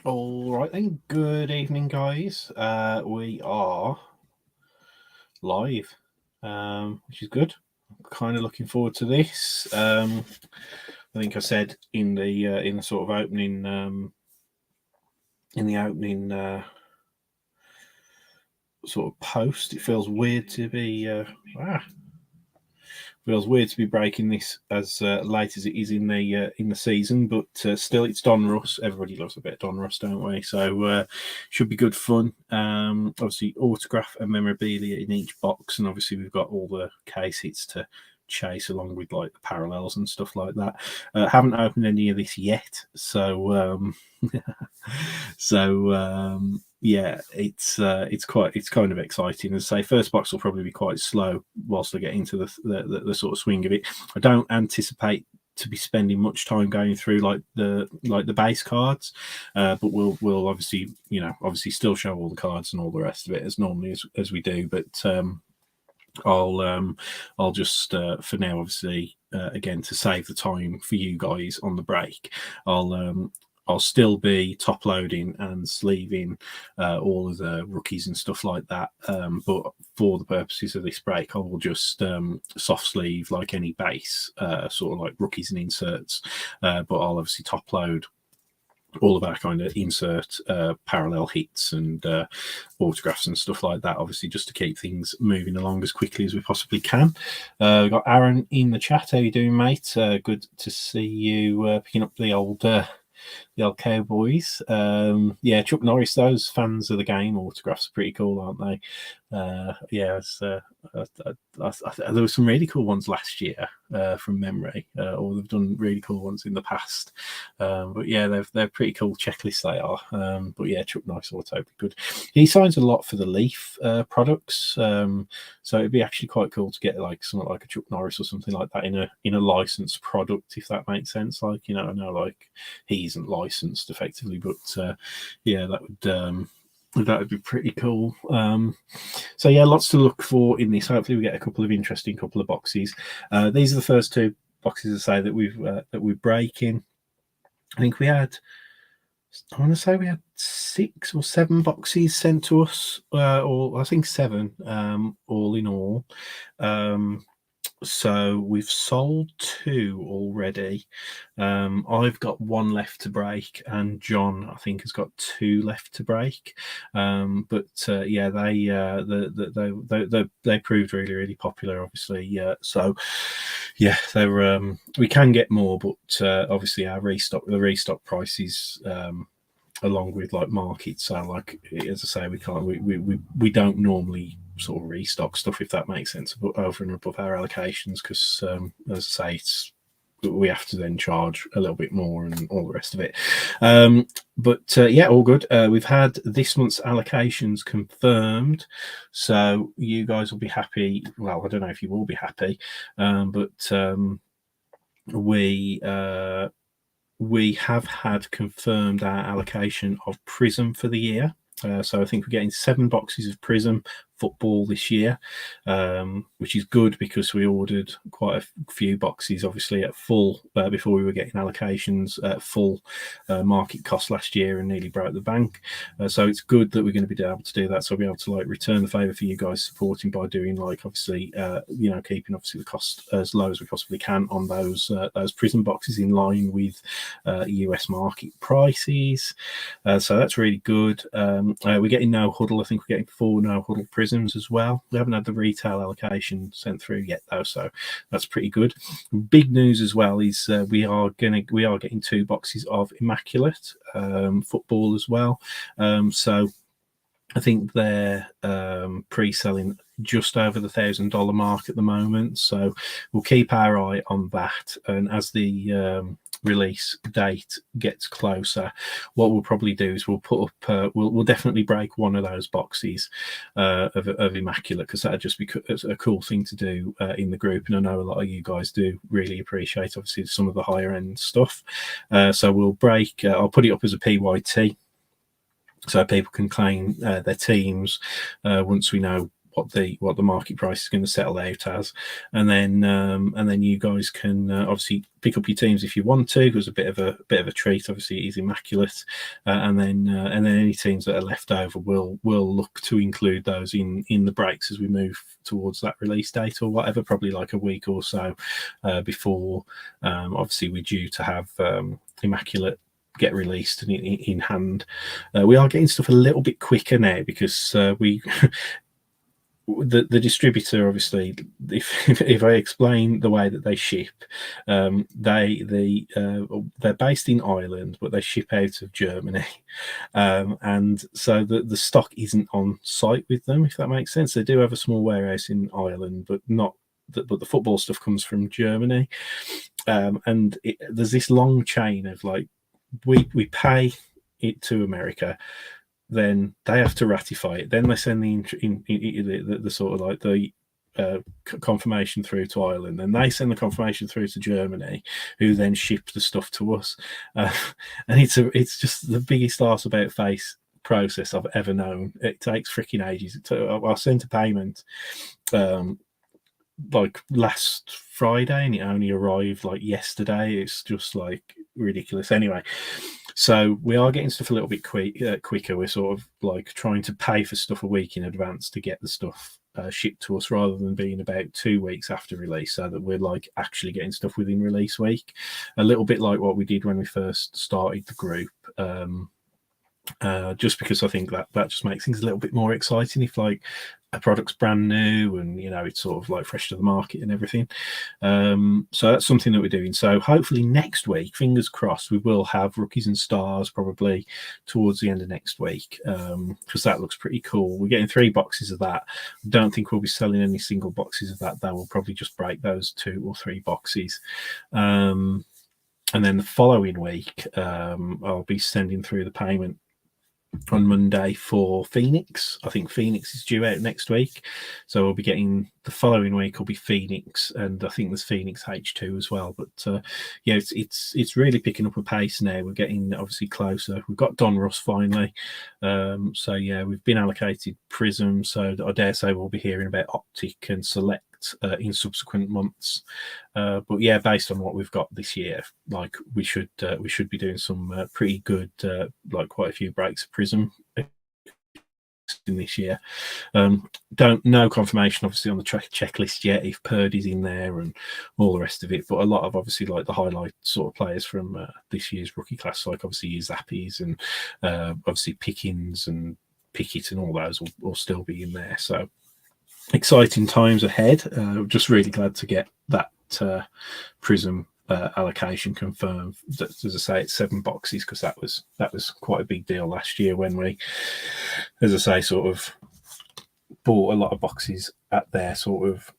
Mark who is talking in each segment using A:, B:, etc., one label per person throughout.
A: All right then. Good evening, guys. We are live, which is good. Kind of looking forward to this. I think I said in the sort of opening in the opening sort of post, it feels weird to be feels weird to be breaking this as late as it is in the season, but still, it's Donruss. Everybody loves a bit of Donruss, don't we? So should be good fun. Obviously, autograph and memorabilia in each box, and obviously we've got all the case hits to chase along with like the parallels and stuff like that. Haven't opened any of this yet, so yeah, it's kind of exciting. As I say, first box will probably be quite slow whilst I get into the sort of swing of it. I don't anticipate to be spending much time going through like the base cards, but we'll obviously obviously still show all the cards and all the rest of it as normally as we do. But I'll just for now, obviously, again to save the time for you guys on the break, I'll still be top loading and sleeving all of the rookies and stuff like that. But for the purposes of this break, I will just soft sleeve like any base, sort of like rookies and inserts. But I'll obviously top load all of our kind of insert parallel hits and autographs and stuff like that, obviously just to keep things moving along as quickly as we possibly can. We've got Aaron in the chat. How you doing, mate? Good to see you picking up the old Cowboys. Yeah, Chuck Norris, those fans of the game autographs are pretty cool, aren't they? Yeah, there were some really cool ones last year from memory, or they've done really cool ones in the past. But yeah, they're pretty cool checklists they are. But yeah, Chuck Norris auto would be good. He signs a lot for the Leaf products, so it'd be actually quite cool to get like something like a Chuck Norris or something like that in a licensed product, if that makes sense. Like, I know like he isn't licensed effectively, but yeah, that would be pretty cool. So yeah, lots to look for in this. Hopefully, we get a couple of interesting couple of boxes. These are the first two boxes, I say, that we're breaking. I think we had, I want to say we had 6 or 7 boxes sent to us, or I think 7, all in all. So we've sold 2 already. I've got 1 left to break, and John, I think, has got 2 left to break. But yeah, they proved really, really popular, obviously. So yeah, they're we can get more, but obviously the restock prices, along with like markets, so like, as I say, we don't normally sort of restock stuff, if that makes sense, over and above our allocations, because as I say, we have to then charge a little bit more and all the rest of it. But yeah, all good. We've had this month's allocations confirmed, so you guys will be happy. Well, I don't know if you will be happy, but we have had confirmed our allocation of Prism for the year. So I think we're getting 7 boxes of Prism football this year, which is good because we ordered quite a few boxes, obviously, at full before we were getting allocations at full market cost last year and nearly broke the bank. So it's good that we're going to be able to do that. So I'll be able to like return the favour for you guys supporting by doing like, obviously, keeping obviously the cost as low as we possibly can on those Prism boxes in line with US market prices. So that's really good. We're getting No Huddle. I think we're getting 4 No Huddle Prisms as well. We haven't had the retail allocation sent through yet though, so that's pretty good. Big news as well is we are getting 2 boxes of Immaculate football as well. So I think they're pre-selling just over the $1,000 mark at the moment. So we'll keep our eye on that. And as the release date gets closer, what we'll probably do is we'll put up, we'll definitely break one of those boxes of Immaculate, because that'd just be a cool thing to do in the group. And I know a lot of you guys do really appreciate, obviously, some of the higher end stuff. So we'll break, I'll put it up as a PYT, so people can claim their teams once we know what the market price is going to settle out as, and then you guys can obviously pick up your teams if you want to. It was a bit of a treat. Obviously, it is immaculate, and then any teams that are left over, we'll look to include those in the breaks as we move towards that release date or whatever. Probably like a week or so before. Obviously, we're due to have immaculate get released and in hand. We are getting stuff a little bit quicker now because we the distributor, obviously, if I explain the way that they ship, they're based in Ireland, but they ship out of Germany, and so the stock isn't on site with them, if that makes sense. They do have a small warehouse in Ireland, but not. But the football stuff comes from Germany, and there's this long chain of like we pay it to America. Then they have to ratify it. Then they send the sort of like the confirmation through to Ireland. Then they send the confirmation through to Germany, who then ship the stuff to us. And it's just the biggest arse about face process I've ever known. It takes freaking ages. I sent a payment like last Friday, and it only arrived like yesterday. It's just like ridiculous. Anyway. So we are getting stuff a little bit quicker. We're sort of like trying to pay for stuff a week in advance to get the stuff shipped to us, rather than being about 2 weeks after release, so that we're like actually getting stuff within release week. A little bit like what we did when we first started the group. Just because I think that just makes things a little bit more exciting if like a product's brand new and it's sort of like fresh to the market and everything. So that's something that we're doing. So hopefully next week, fingers crossed, we will have rookies and stars probably towards the end of next week, because that looks pretty cool. We're getting 3 boxes of that. I don't think we'll be selling any single boxes of that, though. We'll probably just break those 2 or 3 boxes. And then the following week, I'll be sending through the payment on Monday for Phoenix. I think Phoenix is due out next week, so we'll be getting the following week will be Phoenix, and I think there's Phoenix H2 as well. But yeah, it's really picking up a pace now. We're getting obviously closer. We've got Donruss finally, so yeah, we've been allocated Prism, so I dare say we'll be hearing about Optic and Select in subsequent months. But yeah, based on what we've got this year, like we should be doing some pretty good, like quite a few breaks of Prism in this year. No confirmation obviously on the checklist yet if Purdy's in there and all the rest of it, but a lot of obviously like the highlight sort of players from this year's rookie class, like obviously your Zappies and obviously Pickens and Pickett and all those will still be in there. So exciting times ahead. Just really glad to get that Prism allocation confirmed. As I say, it's 7 boxes, because that was quite a big deal last year when we, as I say, sort of bought a lot of boxes at their sort of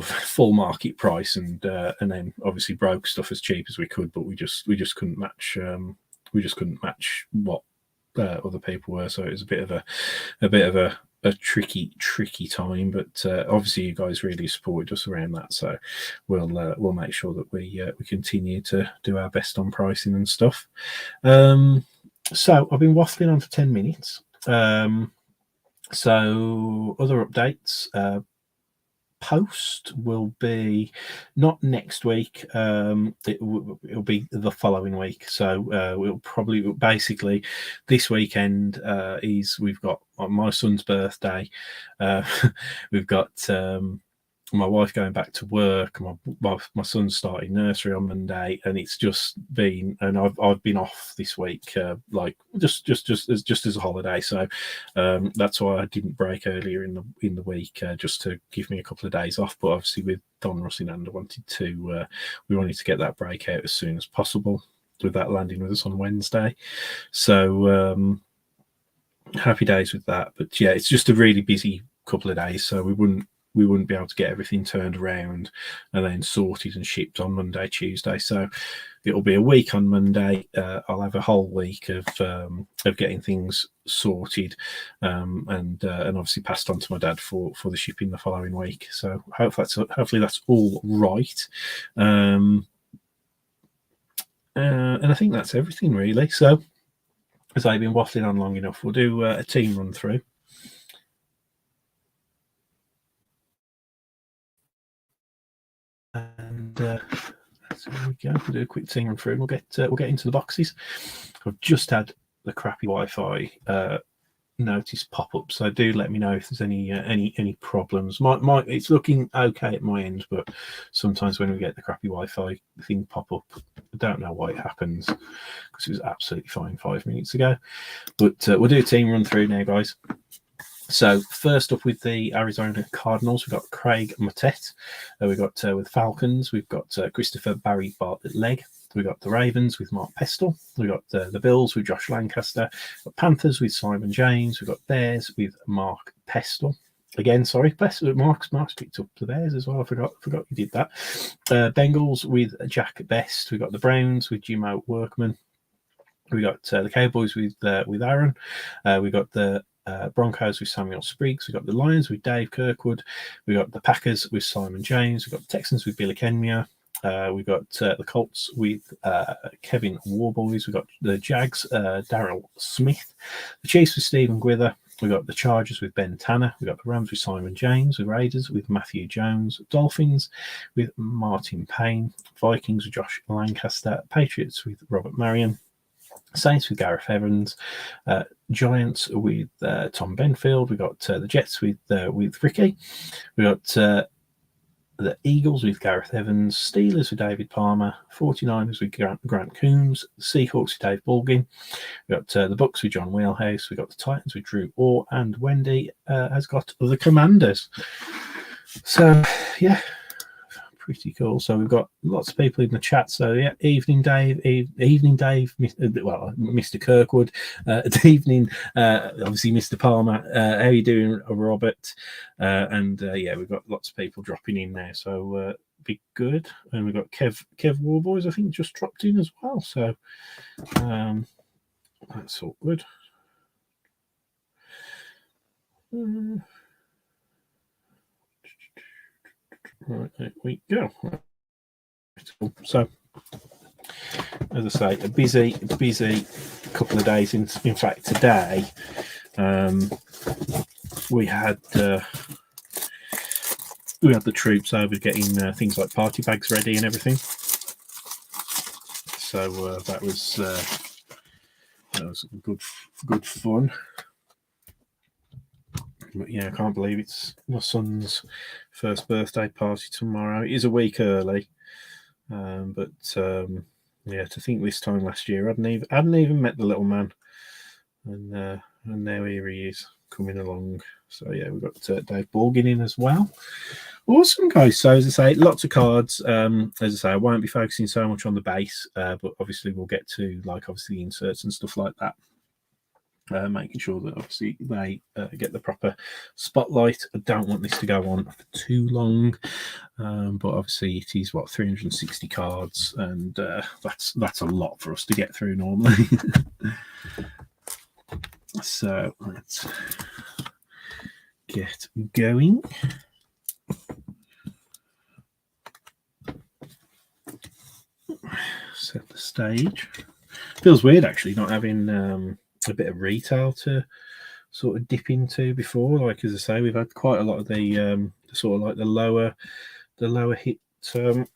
A: full market price, and then obviously broke stuff as cheap as we could, but we just couldn't match what other people were. So it was a bit of a tricky time, but obviously you guys really supported us around that, so we'll make sure that we continue to do our best on pricing and stuff. So I've been waffling on for 10 minutes. So other updates, post will be not next week, it'll be the following week. So we'll probably basically this weekend is we've got my son's birthday, we've got my wife going back to work, my son's starting nursery on Monday, and it's just been, and I've been off this week, like just as a holiday. So that's why I didn't break earlier in the week, just to give me a couple of days off. But obviously with Donruss in hand, we wanted to get that break out as soon as possible, with that landing with us on Wednesday. So happy days with that. But yeah, it's just a really busy couple of days, so we wouldn't be able to get everything turned around and then sorted and shipped on Monday, Tuesday. So it'll be a week on Monday. I'll have a whole week of getting things sorted, and obviously passed on to my dad for the shipping the following week. So hopefully that's all right. And I think that's everything really. So as I've been waffling on long enough, we'll do a team run through. there we go. We'll do a quick team run through and we'll get into the boxes. I've just had the crappy Wi-Fi notice pop up, so do let me know if there's any problems. It's looking okay at my end, but sometimes when we get the crappy Wi-Fi thing pop up, I don't know why it happens, because it was absolutely fine 5 minutes ago. But we'll do a team run through now, guys. So first up with the Arizona Cardinals, we've got Craig Mottet. We've got with Falcons, we've got Christopher Barry Bartlett-Legg. We've got the Ravens with Mark Pestle. We've got the Bills with Josh Lancaster. We've got Panthers with Simon James. We've got Bears with Mark Pestle. Again, sorry, Mark's picked up the Bears as well. I forgot you did that. Bengals with Jack Best. We've got the Browns with Jimo Workman. We got the Cowboys with Aaron. We got the Broncos with Samuel Spriggs. We got the Lions with Dave Kirkwood. We got the Packers with Simon James. We got the Texans with Billy Kenmure. We got the Colts with Kevin Warboys. We got the Jags, Daryl Smith. The Chiefs with Stephen Gwither. We got the Chargers with Ben Tanner. We got the Rams with Simon James. The Raiders with Matthew Jones. Dolphins with Martin Payne. Vikings with Josh Lancaster. Patriots with Robert Marion. Saints with Gareth Evans, Giants with Tom Benfield. We got the Jets with Ricky. We got the Eagles with Gareth Evans, Steelers with David Palmer, 49ers with Grant Coombs, Seahawks with Dave Bulgin. We got the Bucks with John Wheelhouse. We got the Titans with Drew Orr, and Wendy has got the Commanders. So yeah, pretty cool. So we've got lots of people in the chat. So yeah, evening Dave, Mr. Kirkwood, evening, obviously Mr. Palmer. How you doing, Robert? And yeah, we've got lots of people dropping in now, so be good. And we've got Kev Warboys, I think, just dropped in as well. So that's all good. Right, there we go. So, as I say, a busy couple of days. In fact, today we had the troops over getting things like party bags ready and everything. So that was good fun. But yeah, I can't believe it's my son's first birthday party tomorrow. It is a week early, but yeah, to think this time last year I hadn't even met the little man, and now here he is coming along. So yeah, we've got Dave Borgin in as well. Awesome, guys. So as I say, lots of cards. As I say, I won't be focusing so much on the base, but obviously we'll get to obviously inserts and stuff like that. Making sure that obviously they get the proper spotlight. I don't want this to go on for too long, but obviously it is 360 cards, and that's a lot for us to get through normally. So let's get going. Set the stage. Feels weird actually not having a bit of retail to sort of dip into before. Like as I say, we've had quite a lot of the sort of like the lower hit, the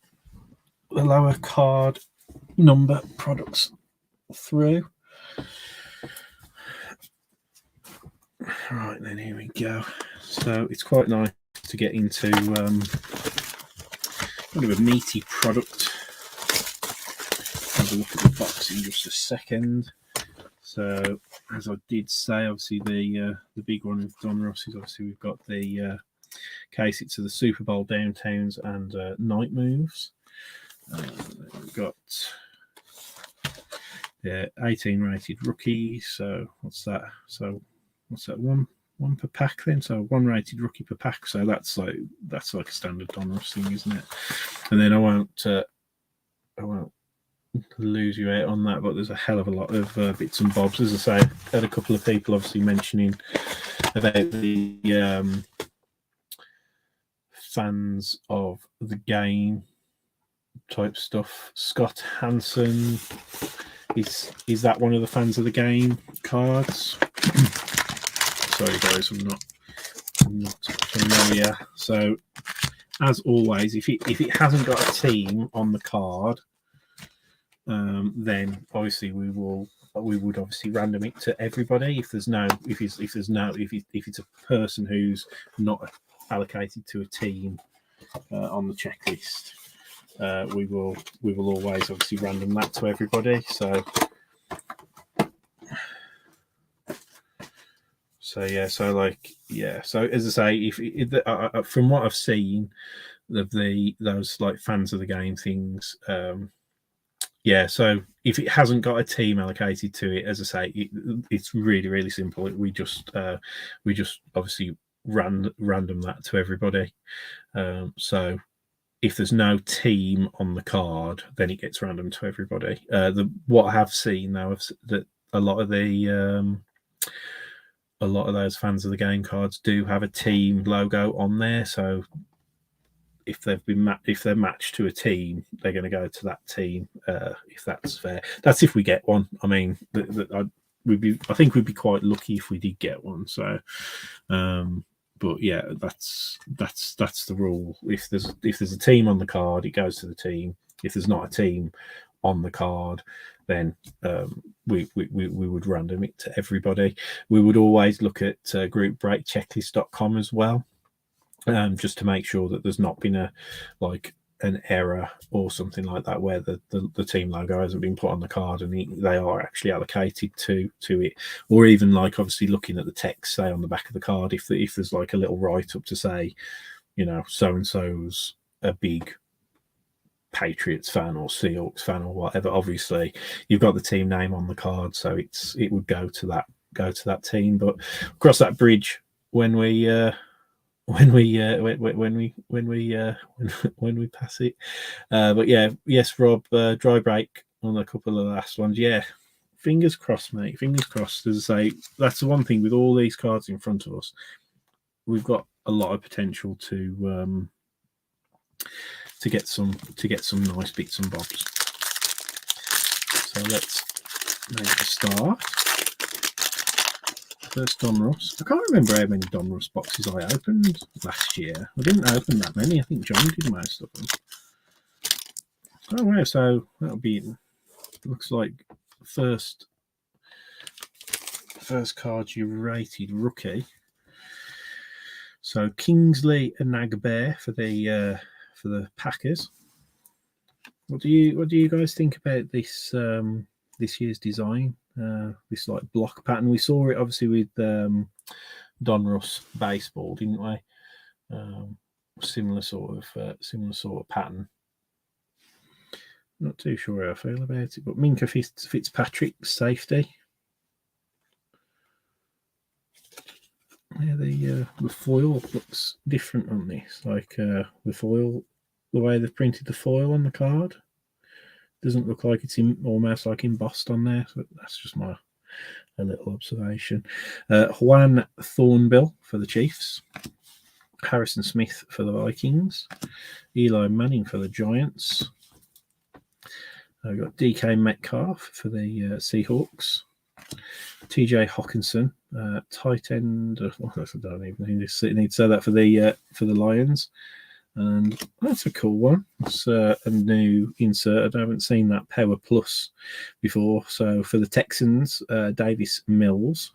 A: lower card number products through. Right then, here we go. So it's quite nice to get into kind of a meaty product. Have a look at the box in just a second. So, as I did say, obviously the big one with Donruss is obviously we've got the case. It's to the Super Bowl Downtowns and Night Moves. We've got 18 rated rookies. So what's that? One per pack then? So 1 rated rookie per pack. So that's like a standard Donruss thing, isn't it? And then I won't lose you out on that, but there's a hell of a lot of bits and bobs. As I say, I had a couple of people obviously mentioning about the fans of the game type stuff. Scott Hansen, is that one of the fans of the game cards? Sorry guys, I'm not familiar. So as always, if it hasn't got a team on the card, then obviously we would obviously random it to everybody. If it's a person who's not allocated to a team on the checklist, we will always obviously random that to everybody. So yeah, so as I say, if from what I've seen of those like fans of the game things, so if it hasn't got a team allocated to it, as I say, it's really, really simple. We just obviously random that to everybody. So if there's no team on the card, then it gets random to everybody. What I have seen now is that a lot of those fans of the game cards do have a team logo on there. So if they're matched to a team, they're going to go to that team. If that's fair, that's if we get one. I mean, I think we'd be quite lucky if we did get one. So, but yeah, that's the rule. If there's a team on the card, it goes to the team. If there's not a team on the card, then we would random it to everybody. We would always look at groupbreakchecklist.com as well, just to make sure that there's not been an error or something like that where the team logo hasn't been put on the card and they are actually allocated to it, or even like obviously looking at the text, say on the back of the card, if there's like a little write up to say, so and so's a big Patriots fan or Seahawks fan or whatever, obviously you've got the team name on the card, so it would go to that team. But cross that bridge when we pass it. But yeah, yes, Rob, dry break on a couple of the last ones. Yeah, fingers crossed, mate. Fingers crossed. As I say, that's the one thing with all these cards in front of us. We've got a lot of potential to get some nice bits and bobs. So let's make a start. First Donruss. I can't remember how many Donruss boxes I opened last year. I didn't open that many. I think John did most of them. Oh wow! So that'll be. Looks like first card you rated rookie. So Kingsley Enagbare for the Packers. What do you guys think about this this year's design? This like block pattern. We saw it obviously with Donruss baseball, didn't we? Similar sort of pattern. Not too sure how I feel about it, but Minka Fitzpatrick safety. Yeah, the foil looks different on this. Like the foil, the way they've printed the foil on the card doesn't look like it's almost like embossed on there. So that's just a little observation. Juan Thornbill for the Chiefs. Harrison Smith for the Vikings. Eli Manning for the Giants. I've got DK Metcalf for the Seahawks. TJ Hawkinson, tight end. I don't even need to say that for the Lions. And that's a cool one. It's a new insert. I haven't seen that Power Plus before. So for the Texans, Davis Mills.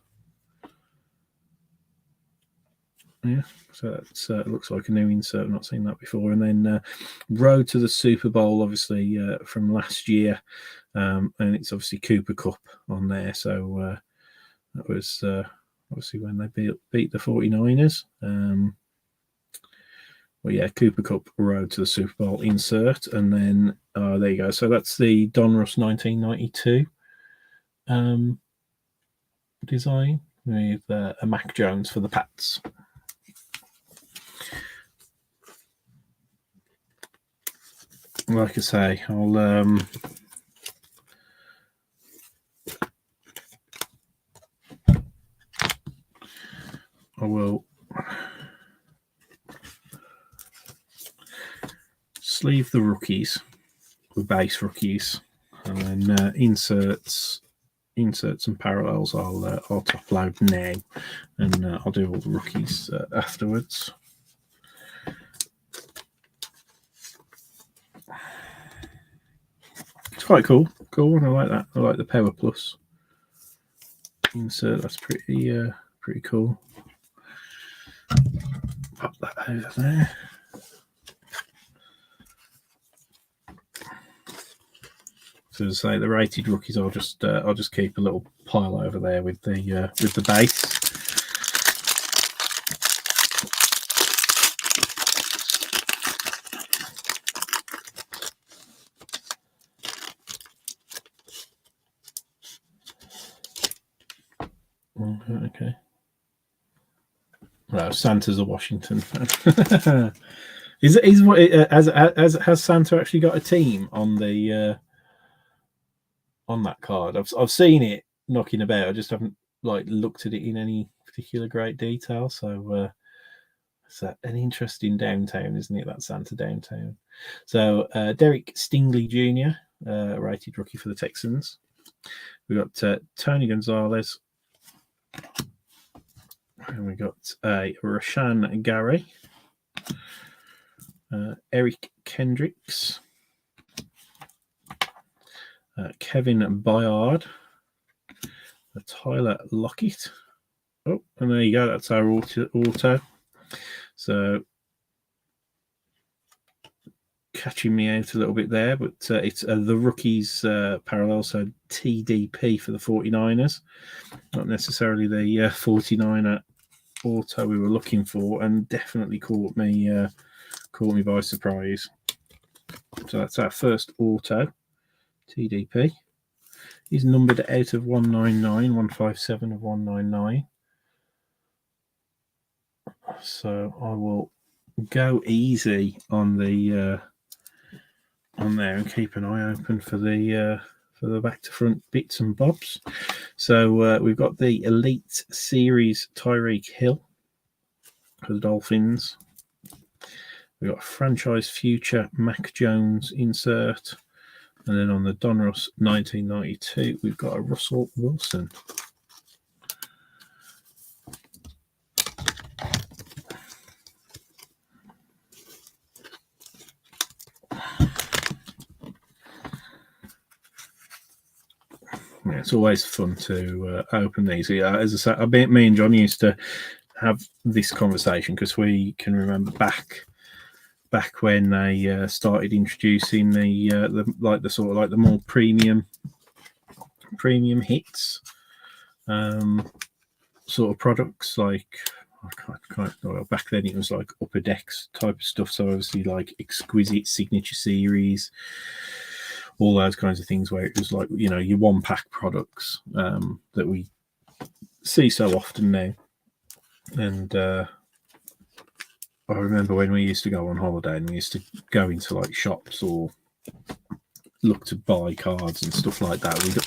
A: Yeah, so that looks like a new insert. I've not seen that before. And then Road to the Super Bowl, obviously from last year, and it's obviously Cooper Cup on there. So that was obviously when they beat the 49ers. Well, yeah, Cooper Cup Road to the Super Bowl insert, and then there you go. So that's the Donruss 1992 design with a Mac Jones for the Pats. Like I say, I will sleeve the rookies, the base rookies, and then inserts and parallels I'll top load now, and I'll do all the rookies afterwards. quite cool. Cool, I like that. I like the Power Plus insert. That's pretty cool. Pop that over there. So as I say, the rated rookies, I'll just keep a little pile over there with the base. Okay. Well, Santa's a Washington fan. Has Santa actually got a team on the on that card? I've seen it knocking about. I just haven't like looked at it in any particular great detail. So it's an interesting downtown, isn't it? That Santa downtown. So Derek Stingley Jr., rated rookie for the Texans. We got Tony Gonzalez. And we got Rashan Gary, Eric Kendricks, Kevin Byard, Tyler Lockett. Oh, and there you go. That's our auto. So catching me out a little bit there, but it's the rookies parallel, so TDP for the 49ers, not necessarily the 49er auto we were looking for, and definitely caught me by surprise. So that's our first auto, TDP. He's numbered out of 199, 157 of 199. So I will go easy on the on there and keep an eye open for the back to front bits and bobs. So we've got the Elite Series Tyreek Hill for the Dolphins. We've got Franchise Future Mac Jones insert. And then on the Donruss 1992, we've got a Russell Wilson. Yeah, it's always fun to open these. Yeah, as I say, me and John used to have this conversation because we can remember back when they started introducing the sort of like the more premium hits, sort of products. Like back then it was like Upper Decks type of stuff. So obviously like Exquisite Signature Series, all those kinds of things where it was like, you know, your one pack products that we see so often now. And I remember when we used to go on holiday and we used to go into like shops or look to buy cards and stuff like that, we'd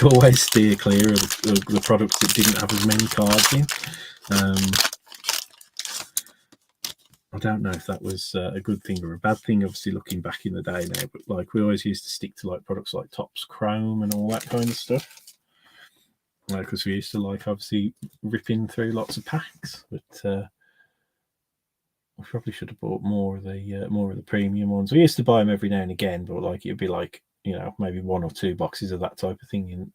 A: always steer clear of the products that didn't have as many cards in. I don't know if that was a good thing or a bad thing, obviously looking back in the day now, but like we always used to stick to like products like Topps Chrome and all that kind of stuff, because we used to like obviously ripping through lots of packs. But we probably should have bought more of the premium ones. We used to buy them every now and again, but like it'd be like, you know, maybe 1 or 2 boxes of that type of thing in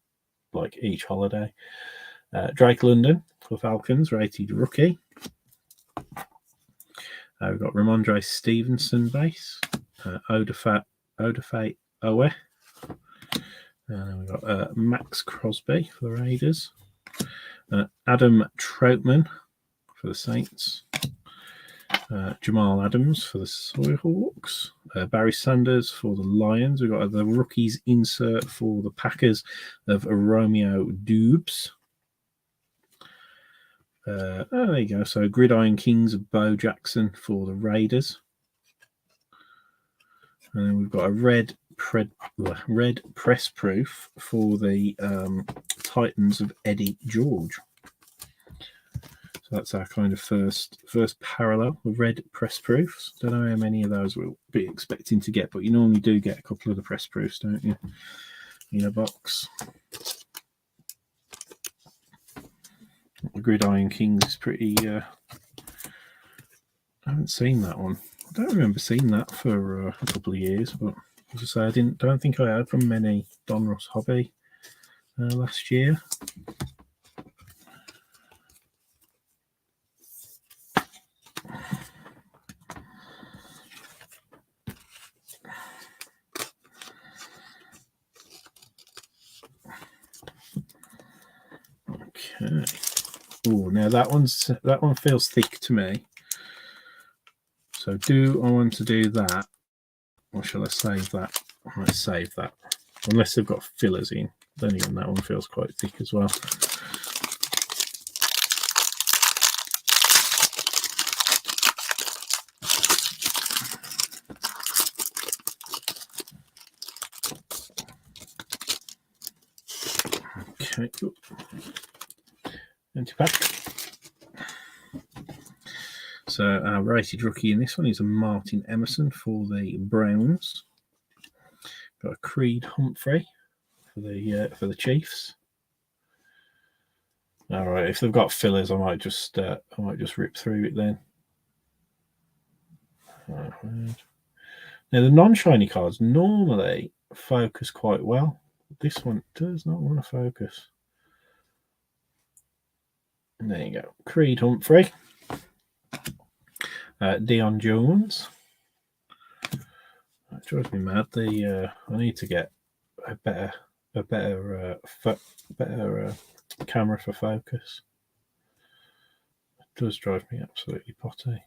A: like each holiday. Drake London for Falcons, rated rookie. We've got Ramondre Stevenson base, Odafe Owe. We've got Max Crosby for the Raiders, Adam Troutman for the Saints, Jamal Adams for the Seahawks, Barry Sanders for the Lions. We've got the rookies insert for the Packers of Romeo Doubs. There you go. So Gridiron Kings of Bo Jackson for the Raiders. And then we've got a red press proof for the Titans of Eddie George. So that's our kind of first parallel with red press proofs. Don't know how many of those we'll be expecting to get, but you normally do get a couple of the press proofs, don't you, in a box. The Gridiron Kings is pretty... I haven't seen that one. I don't remember seeing that for a couple of years, but as I say, don't think I had from many Donruss Hobby last year. Okay. Oh, now that one feels thick to me. So do I want to do that, or shall I save that? I might save that, unless they've got fillers in. Then again, that one feels quite thick as well. Okay, empty pack. So our rated rookie in this one is a Martin Emerson for the Browns. Got a Creed Humphrey for the Chiefs. All right, if they've got fillers, I might just rip through it then. Right. Now the non-shiny cards normally focus quite well. This one does not want to focus. There you go. Creed Humphrey. Dion Jones. That drives me mad. I need to get a better camera for focus. It does drive me absolutely potty.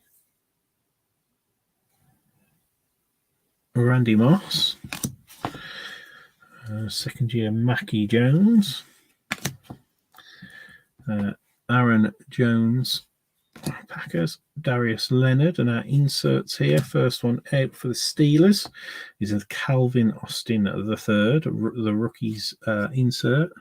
A: Randy Moss. Second year Mackie Jones. Aaron Jones, Packers. Darius Leonard, and our inserts here. First one out for the Steelers is a Calvin Austin III, the rookies insert.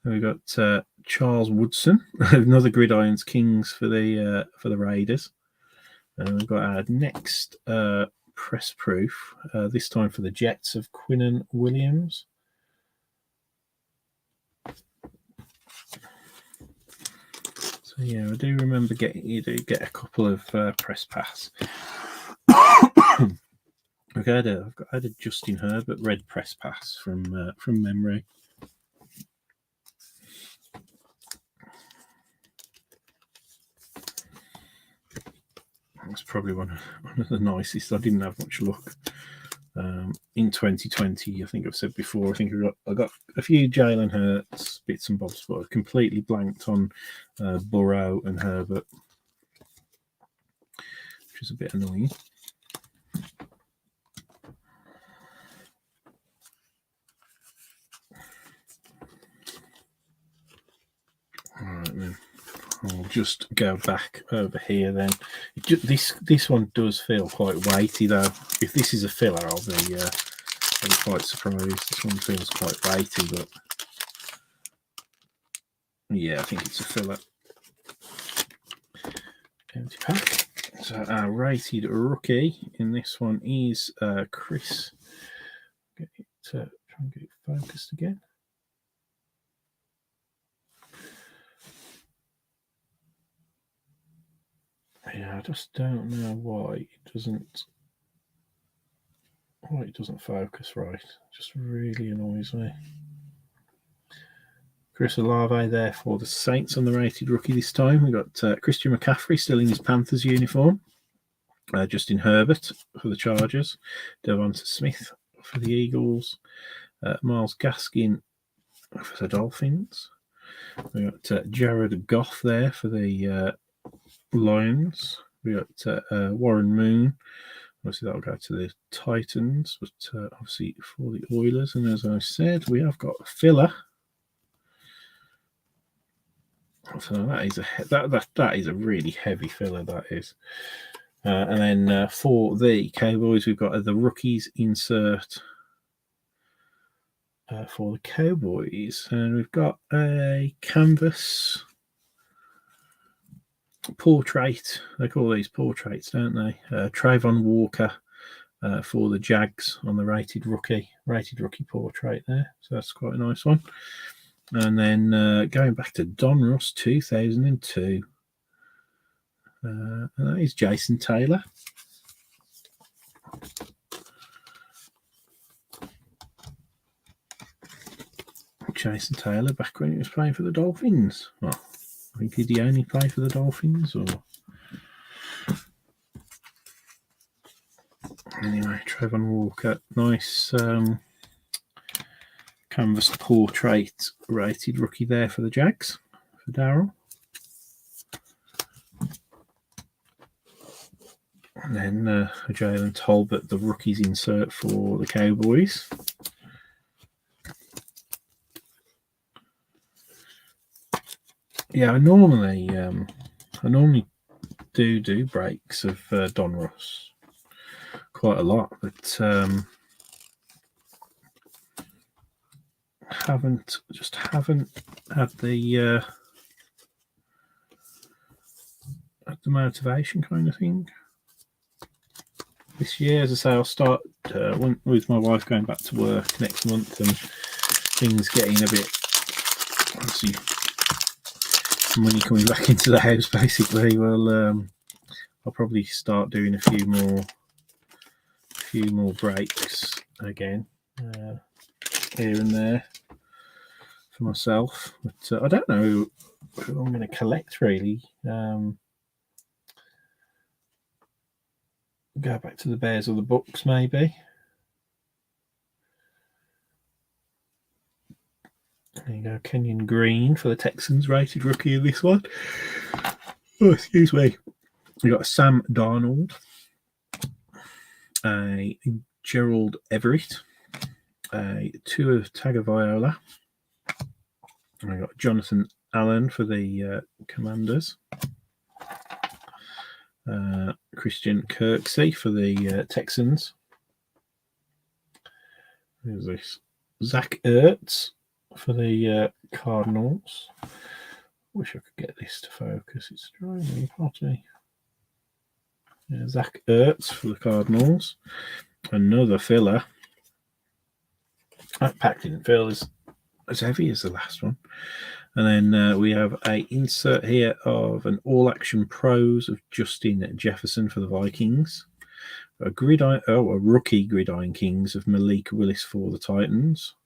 A: And we've got Charles Woodson, another Gridirons Kings for the Raiders. And we've got our next press proof, this time for the Jets, of Quinnen Williams. So yeah, I do remember you do get a couple of press pass. I've had a Justin Herbert red press pass from memory. That's probably one of the nicest. I didn't have much luck in 2020. I think I've said before. I think I got a few Jalen Hurts bits and bobs, but I completely blanked on Burrow and Herbert, which is a bit annoying. All right then. I'll just go back over here then. This one does feel quite weighty though. If this is a filler, I'll be quite surprised. This one feels quite weighty, but yeah, I think it's a filler. Empty pack. So our rated rookie in this one is Chris. Try and get it focused again. Yeah, I just don't know why it doesn't focus right. It just really annoys me. Chris Olave there for the Saints on the rated rookie this time. We've got Christian McCaffrey still in his Panthers uniform. Justin Herbert for the Chargers. Devonta Smith for the Eagles. Myles Gaskin for the Dolphins. We've got Jared Goff there for the Lions. We got Warren Moon. Obviously, that'll go to the Titans, but obviously for the Oilers. And as I said, we have got a filler. So that is a really heavy filler. That is. And then for the Cowboys, we've got the rookies insert for the Cowboys, and we've got a canvas portrait. They call these portraits, don't they? Trayvon Walker for the Jags on the rated rookie portrait there. So that's quite a nice one. And then going back to Donruss 2002, and that is Jason Taylor. Jason Taylor back when he was playing for the Dolphins. Well, I think did he only play for the Dolphins or? Anyway, Trevor Walker, nice canvas portrait rated rookie there for the Jags for Darryl. And then Jalen Tolbert, the rookies insert for the Cowboys. Yeah, I normally do breaks of Donruss quite a lot, but haven't had the motivation kind of thing this year. As I say, I'll start with my wife going back to work next month and things getting a bit, obviously, money coming back into the house basically. Well, I'll probably start doing a few more breaks again here and there for myself, but I don't know who I'm going to collect really. Go back to the Bears or the Bucks maybe. There you go, Kenyon Green for the Texans, rated rookie of this one. Oh, excuse me. We got a Sam Darnold, a Gerald Everett, a Tua Tagovailoa. I got Jonathan Allen for the Commanders. Christian Kirksey for the Texans. Who's this? Zach Ertz for the Cardinals. Wish I could get this to focus. It's driving me potty. Yeah, Zach Ertz for the Cardinals. Another filler. That pack didn't feel as heavy as the last one. And then we have a insert here of an all-action pros of Justin Jefferson for the Vikings. A rookie Gridiron Kings of Malik Willis for the Titans.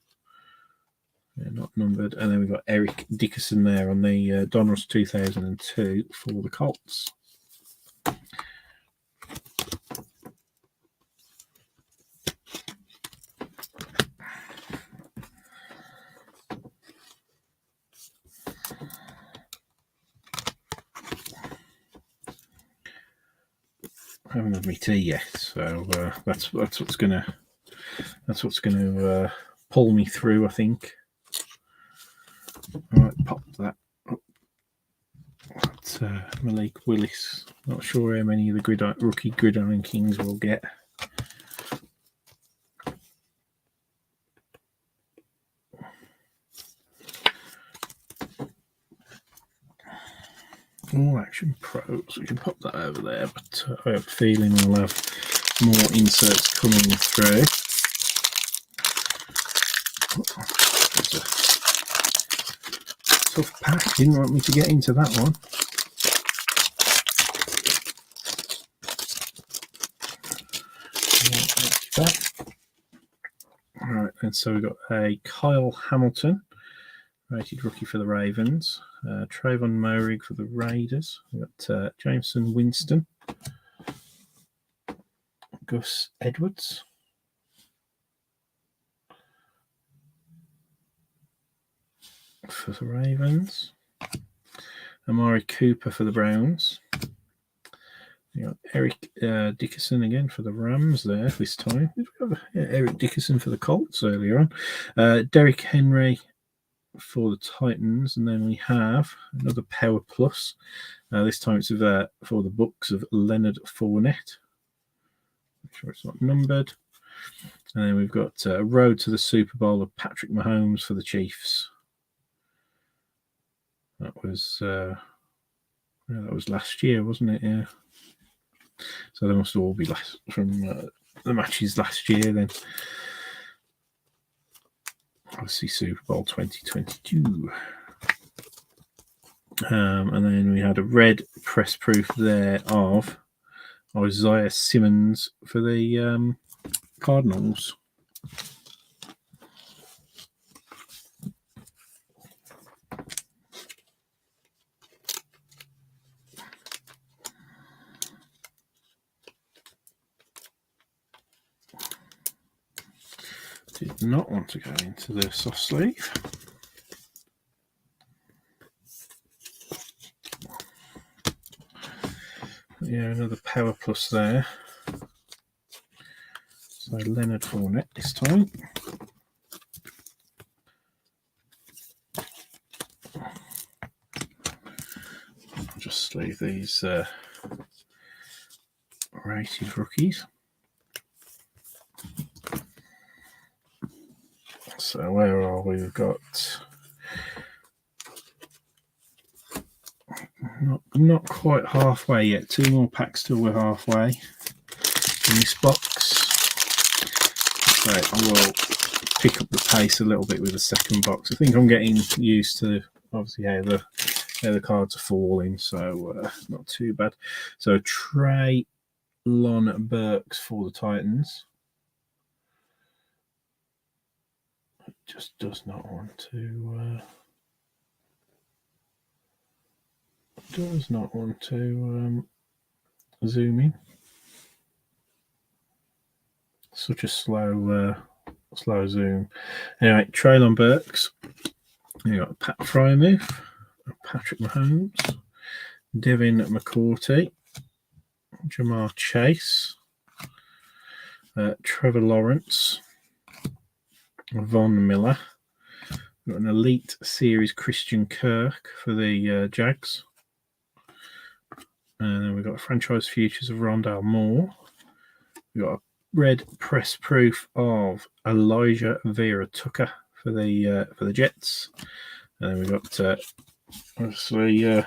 A: Yeah, not numbered. And then we've got Eric Dickerson there on the Donruss 2002 for the Colts. I haven't had my tea yet, so that's what's gonna pull me through, I think. All right, pop that. That's Malik Willis. Not sure how many of the rookie Gridiron Kings we'll get. All Action Pros. We can pop that over there, but I have a feeling we'll have more inserts coming through. That's a tough pack. Didn't want me to get into that one. All right, and so we've got a Kyle Hamilton, rated rookie for the Ravens. Trayvon Moehrig for the Raiders. We've got Jameson Winston. Gus Edwards. For the Ravens. Amari Cooper for the Browns. You got Eric Dickerson again for the Rams there this time. Eric Dickerson for the Colts earlier on. Derrick Henry for the Titans, and then we have another Power Plus. This time it's for the Bucks of Leonard Fournette. Make sure it's not numbered. And then we've got a Road to the Super Bowl of Patrick Mahomes for the Chiefs. That was last year, wasn't it? Yeah. So they must all be from the matches last year then. Obviously Super Bowl 2022. And then we had a red press proof there of Isaiah Simmons for the Cardinals. Did not want to go into the soft sleeve. Yeah, another Power Plus there. So Leonard Fournette this time. I'll just sleeve these rated rookies. So where are we? We've got not quite halfway yet. 2 more packs till we're halfway in this box. So I will pick up the pace a little bit with the second box. I think I'm getting used to obviously how the cards are falling, so not too bad. So Traylon Burks for the Titans. It just does not want to. Does not want to zoom in. Such a slow zoom. Anyway, Traylon Burks. You got Pat Fryermuth, Patrick Mahomes, Devin McCourty, Jamar Chase, Trevor Lawrence, Von Miller. We've got an Elite Series Christian Kirk for the Jags. And then we've got Franchise Futures of Rondale Moore. We've got a red press proof of Elijah Vera Tucker for the Jets. And then we've got obviously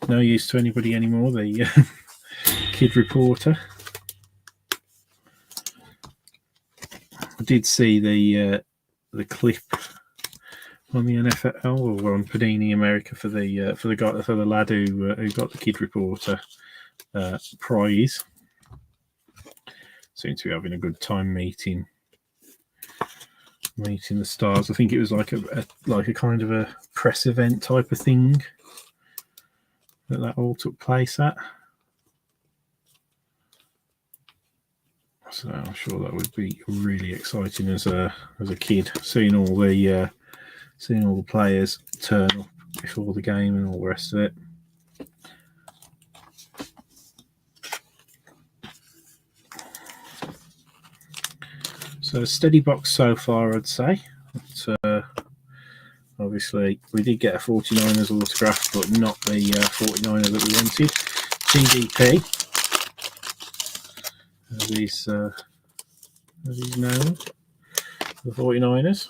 A: no use to anybody anymore, the Kid Reporter. I did see the clip on the NFL or on Panini America for the lad who got the Kid Reporter prize. Seems to be having a good time meeting the stars. I think it was like a kind of a press event type of thing that all took place at. So I'm sure that would be really exciting as a kid, seeing all the players turn up before the game and all the rest of it. So a steady box so far, I'd say. But, obviously, we did get a 49ers autograph, but not the 49er that we wanted. TDP. Are these known? The 49ers.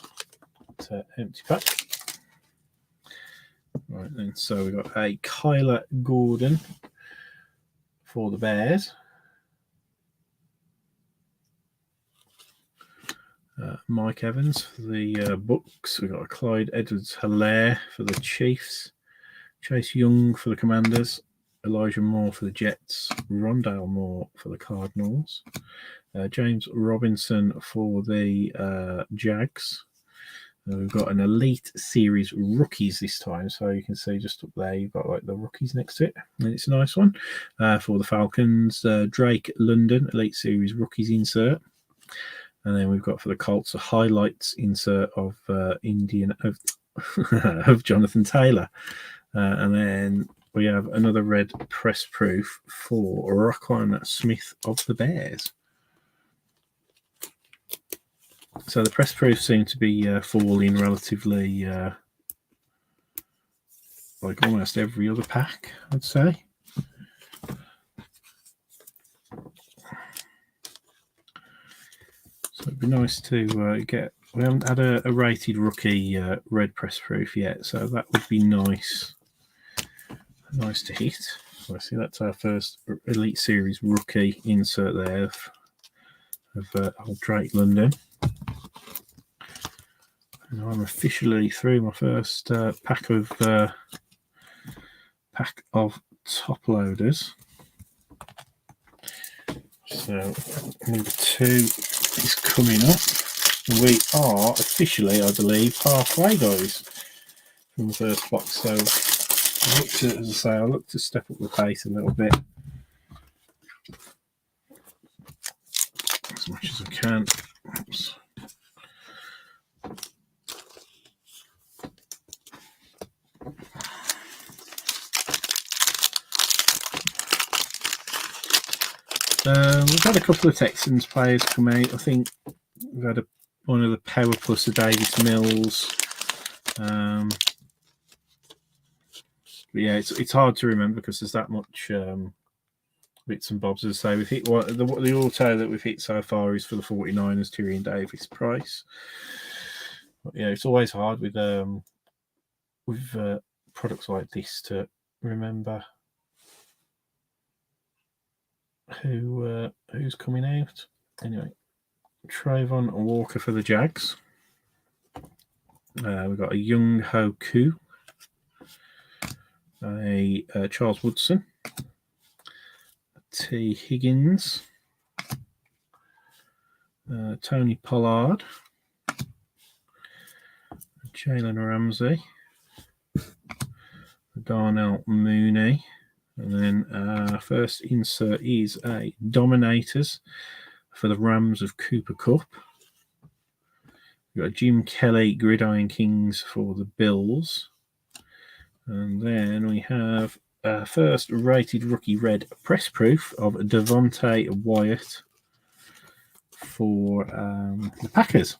A: It's an empty pack. Right then, so we've got a Kyler Gordon for the Bears. Mike Evans for the Bucks. We've got a Clyde Edwards-Helaire for the Chiefs. Chase Young for the Commanders. Elijah Moore for the Jets. Rondale Moore for the Cardinals. James Robinson for the Jags. We've got an Elite Series Rookies this time. So you can see just up there, you've got like the rookies next to it. And it's a nice one. For the Falcons, Drake London, Elite Series Rookies insert. And then we've got for the Colts a highlights insert of of Jonathan Taylor. And then we have another red press proof for Roquan Smith of the Bears. So the press proofs seem to be falling relatively like almost every other pack, I'd say. So it'd be nice to get. We haven't had a rated rookie red press proof yet, so that would be nice. Nice to hit. So I see that's our first Elite Series rookie insert there of old Drake London. And I'm officially through my first pack of top loaders. So number 2 is coming up. We are officially, I believe, halfway, guys, from the first box. So I look to step up the pace a little bit as much as I can. Oops. We've had a couple of Texans players come out. I think we've had one of the Power Plus of Davis Mills. But yeah, it's hard to remember because there's that much bits and bobs. As I say, we've hit the auto that we've hit so far is for the 49ers, Tyrion Davis Price. But yeah, it's always hard with products like this to remember who's coming out. Anyway, Trayvon Walker for the Jags. We've got a Young Ho Koo, a Charles Woodson, a T Higgins, Tony Pollard, Jalen Ramsey, Darnell Mooney, and then our first insert is a Dominators for the Rams of Cooper Kupp. We've got Jim Kelly, Gridiron Kings for the Bills. And then we have first rated rookie red press proof of Devontae Wyatt for the Packers.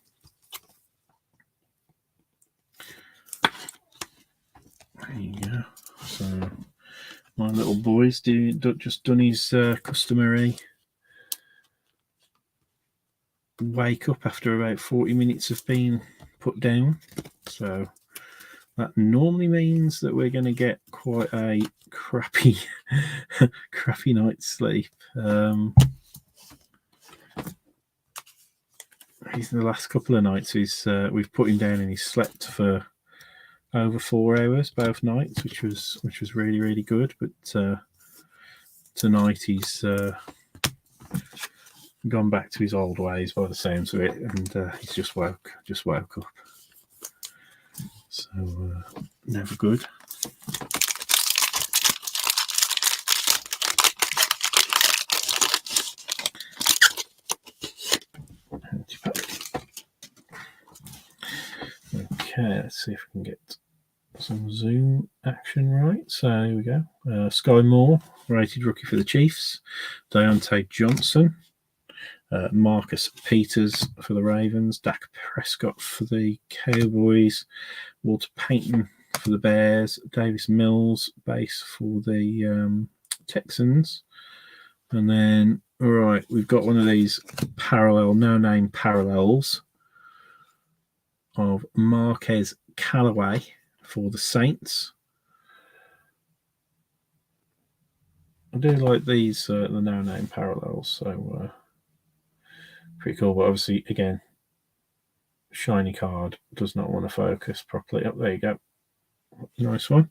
A: There you go. So my little boy's just done his customary wake up after about 40 minutes of being put down. So that normally means that we're going to get quite a crappy night's sleep. The last couple of nights we've put him down and he slept for over 4 hours both nights, which was really, really good. But tonight he's gone back to his old ways by the sounds of it, and he's just woke up. So never good. Okay, let's see if we can get some zoom action right. So here we go. Sky Moore, rated rookie for the Chiefs. Deontay Johnson. Marcus Peters for the Ravens. Dak Prescott for the Cowboys. Walter Payton for the Bears. Davis Mills base for the Texans. And then, all right, we've got one of these no-name parallels of Marquez Callaway for the Saints. I do like these, the no-name parallels, so pretty cool. But obviously, again, shiny card does not want to focus properly. There you go. Nice one.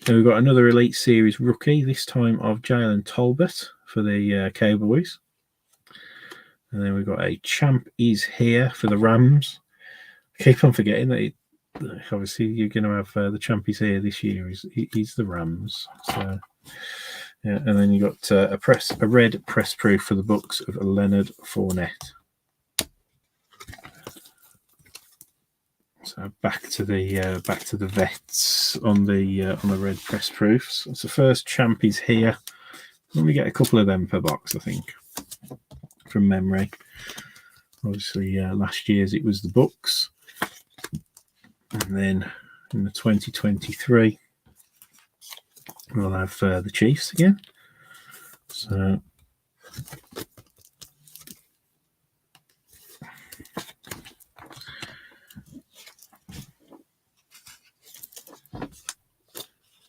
A: Then we've got another Elite Series rookie, this time of Jalen Tolbert for the Cowboys. And then we've got a Champ is here for the Rams. I keep on forgetting that obviously you're going to have the Champ is here this year. He's the Rams. So yeah, and then you got a red press proof for the Bucks of Leonard Fournette. So back to the vets on the red press proofs. So first Champ is here. We get a couple of them per box, I think, from memory. Obviously, last year's it was the Bucks, and then in the 2023 we'll have the Chiefs again. So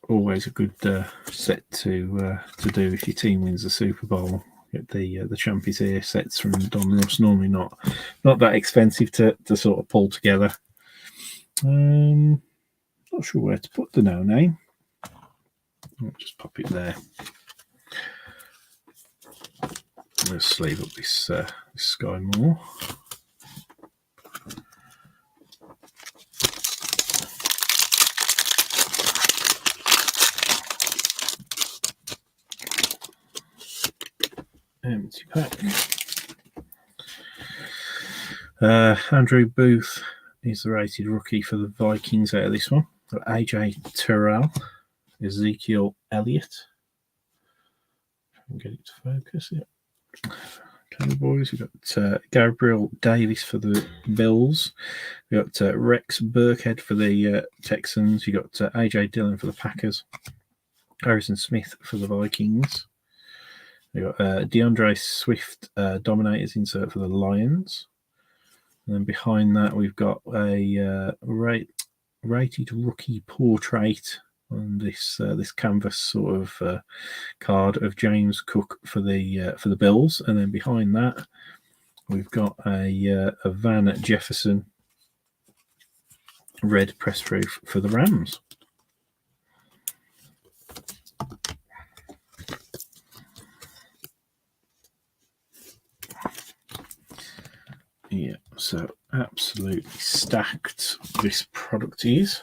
A: always a good set to do if your team wins the Super Bowl. Get the Champ is here sets from Donruss. Normally not that expensive to sort of pull together. Not sure where to put the no name. I'll just pop it there. Let's sleeve up this Sky Moore. Empty pack. Andrew Booth is the rated rookie for the Vikings out of this one. Got AJ Terrell, Ezekiel Elliott. If I can get it to focus. Yeah, Okay, boys, we've got Gabriel Davis for the Bills. We've got Rex Burkhead for the Texans. You've got AJ Dillon for the Packers. Harrison Smith for the Vikings. We've got DeAndre Swift, Dominators insert for the Lions. And then behind that, we've got a rated rookie portrait on this this canvas sort of card of James Cook for the Bills, and then behind that we've got a Van Jefferson red press proof for the Rams. Yeah, so absolutely stacked this product is.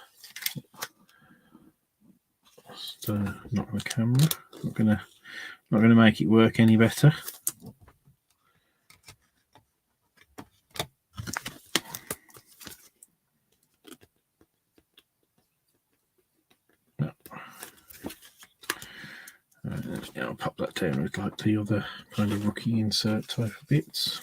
A: Just knock the camera. Not gonna make it work any better. No. I'll pop that down with like the other kind of rookie insert type of bits.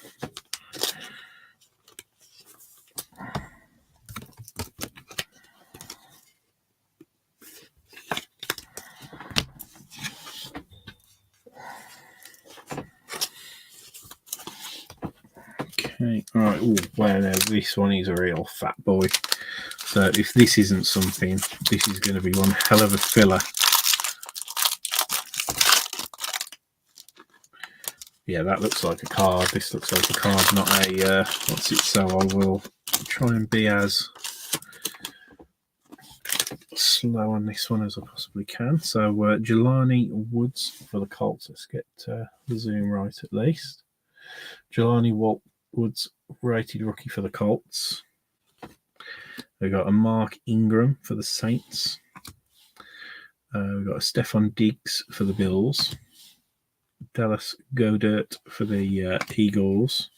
A: Okay, all right. Oh, wow, now this one is a real fat boy. So if this isn't something, this is going to be one hell of a filler. Yeah, that looks like a card. This looks like a card, not a what's it? So I will try and be as slow on this one as I possibly can. So Jelani Woods for the Colts. Let's get the zoom right at least. Jelani Woods, rated rookie for the Colts. We've got a Mark Ingram for the Saints. We've got a Stephon Diggs for the Bills. Dallas Goedert for the Eagles.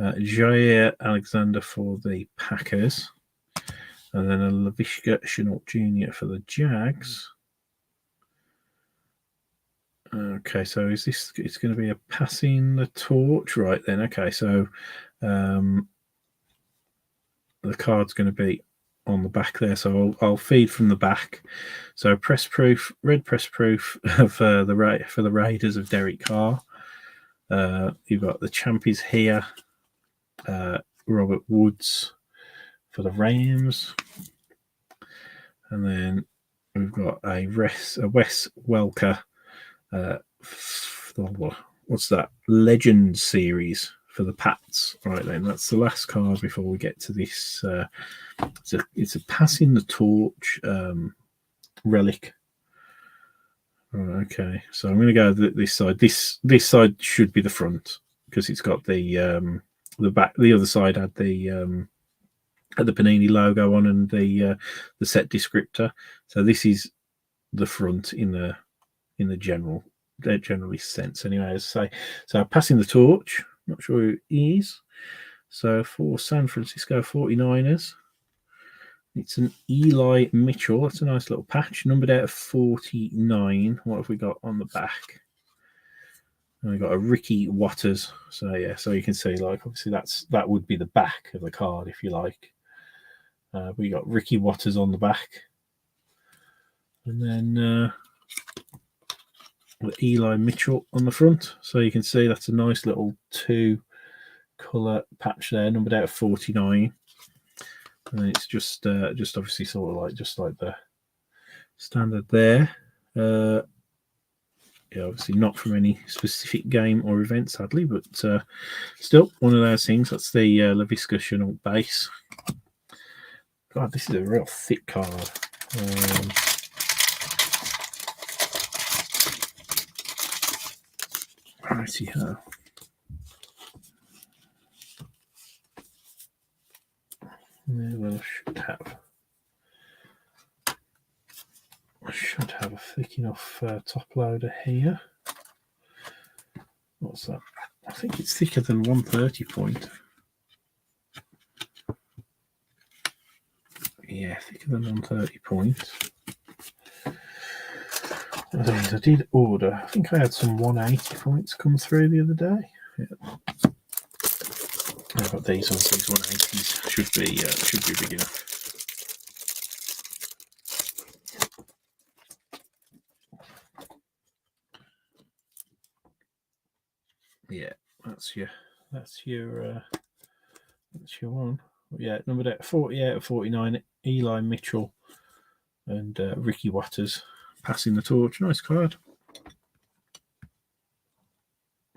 A: Jair Alexander for the Packers. And then a Laviska Shenault Jr. for the Jags. Okay, so is this? It's going to be a passing the torch, right then? Okay, so the card's going to be on the back there, so I'll feed from the back. So press proof, red press proof for the Raiders of Derek Carr. You've got the champions here, Robert Woods for the Rams, and then we've got a Wes Welker. What's that? Legend series for the Pats. Right then, that's the last card before we get to this. It's a passing the torch relic. Right, okay, so I'm going to go this side. This side should be the front because it's got the back. The other side had the Panini logo on and the set descriptor. So this is the front in the generally sense. Anyway, as I say, so passing the torch. Not sure who it is. So for San Francisco 49ers, it's an Eli Mitchell. That's a nice little patch. Numbered out of 49. What have we got on the back? And we've got a Ricky Watters. So yeah, so you can see, like, obviously that would be the back of the card if you like. We got Ricky Watters on the back. And then Eli Mitchell on the front. So you can see that's a nice little 2-color patch there, numbered out of 49. And it's just obviously sort of like just like the standard there. Yeah, obviously not from any specific game or event, sadly, but still one of those things. That's the Laviska Shenault base. God, this is a real thick card. Righty ho. Well, I should have a thick enough top loader here. What's that? I think it's thicker than 130 point. Yeah, thicker than 130 point. Those I did order. I think I had some 180 points come through the other day. Yeah. I've got these ones. These 180s should be big enough. Yeah, that's your one. Yeah, numbered at 48 or 49. Eli Mitchell and Ricky Watters passing the torch. Nice card.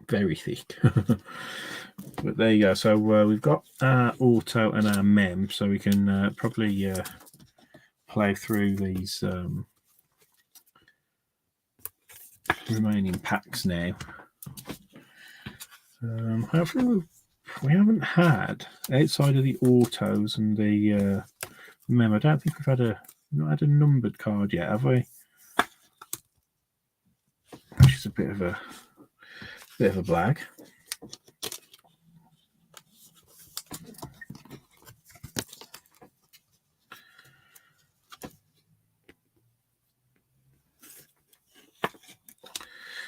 A: Very thick. But there you go. So we've got our auto and our mem, so we can probably play through these remaining packs now. Hopefully we haven't had, outside of the autos and the mem, I don't think we've not had a numbered card yet, have we? Which is a bit of a blag.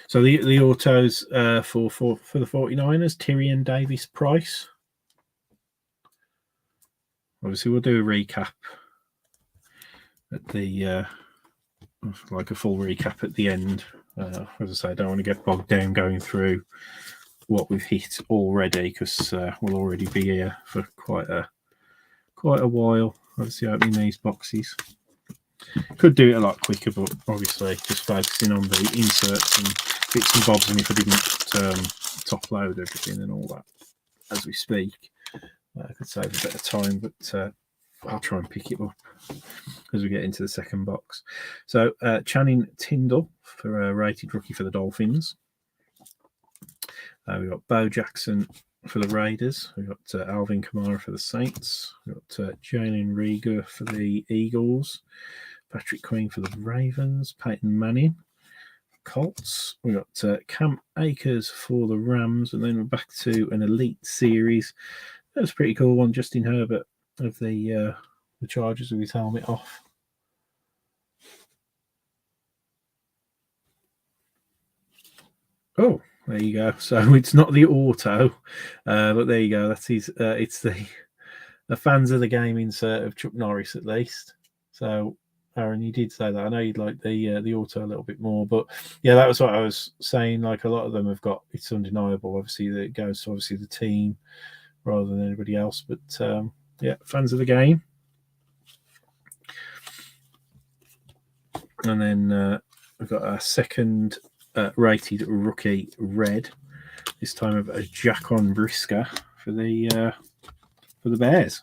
A: So the autos for the 49ers, Tyrion Davis Price. Obviously, we'll do a recap at the like a full recap at the end. As I say, I don't want to get bogged down going through what we've hit already, because we'll already be here for quite a while. Obviously, opening these boxes. Could do it a lot quicker, but obviously just focusing on the inserts and bits and bobs, and if I didn't top load everything and all that as we speak, I could save a bit of time, but I'll try and pick it up as we get into the second box. So Channing Tindall for a rated rookie for the Dolphins. We've got Bo Jackson for the Raiders. We've got Alvin Kamara for the Saints. We've got Jalen Reagor for the Eagles. Patrick Queen for the Ravens. Peyton Manning, Colts. We've got Cam Akers for the Rams. And then we're back to an Elite Series. That was a pretty cool one. Justin Herbert of the Chargers with his helmet off. Oh, there you go. So it's not the auto, but there you go. That's his. It's the fans of the game insert of Chuck Norris, at least. So, Aaron, you did say that. I know you'd like the auto a little bit more, but yeah, that was what I was saying. Like, a lot of them have got, it's undeniable. Obviously, that it goes to obviously the team rather than anybody else. But yeah, fans of the game. And then we've got our second rated rookie red, this time of a Jaquan Brisker for the Bears.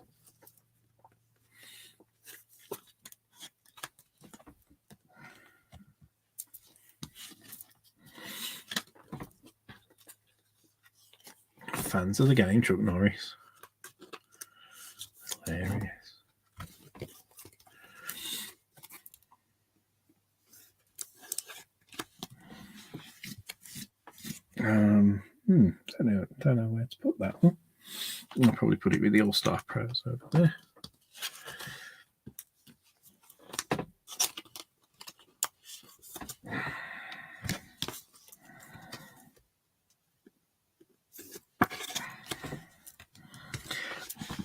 A: Fans of the game, Chuck Norris. Hilarious. Don't know where to put that one. I'll probably put it with the All-Star Pros over there.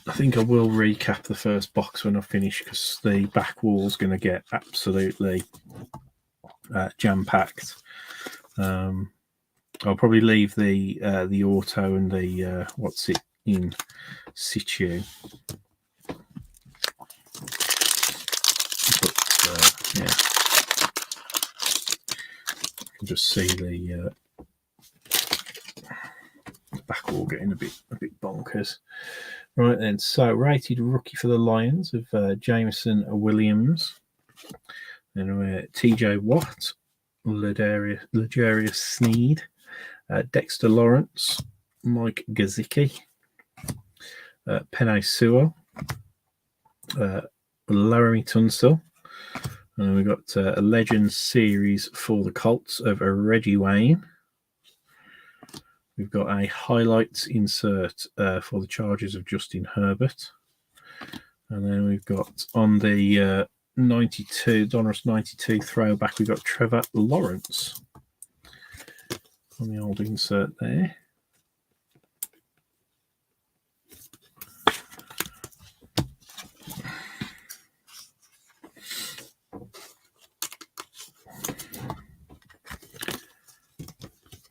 A: I think I will recap the first box when I finish, because the back wall's going to get absolutely jam-packed. I'll probably leave the auto and the what's it in situ. But yeah, you can just see the back wall getting a bit bonkers. Right then, so rated rookie for the Lions of Jameson Williams, and we're TJ Watt, L'Jarius Sneed, Dexter Lawrence, Mike Gesicki, Penei Sewell, Laramie Tunsil, and we've got a Legends series for the Colts of Reggie Wayne. We've got a highlights insert for the Chargers of Justin Herbert. And then we've got on the 92, Donruss 92 throwback. We've got Trevor Lawrence on the old insert there.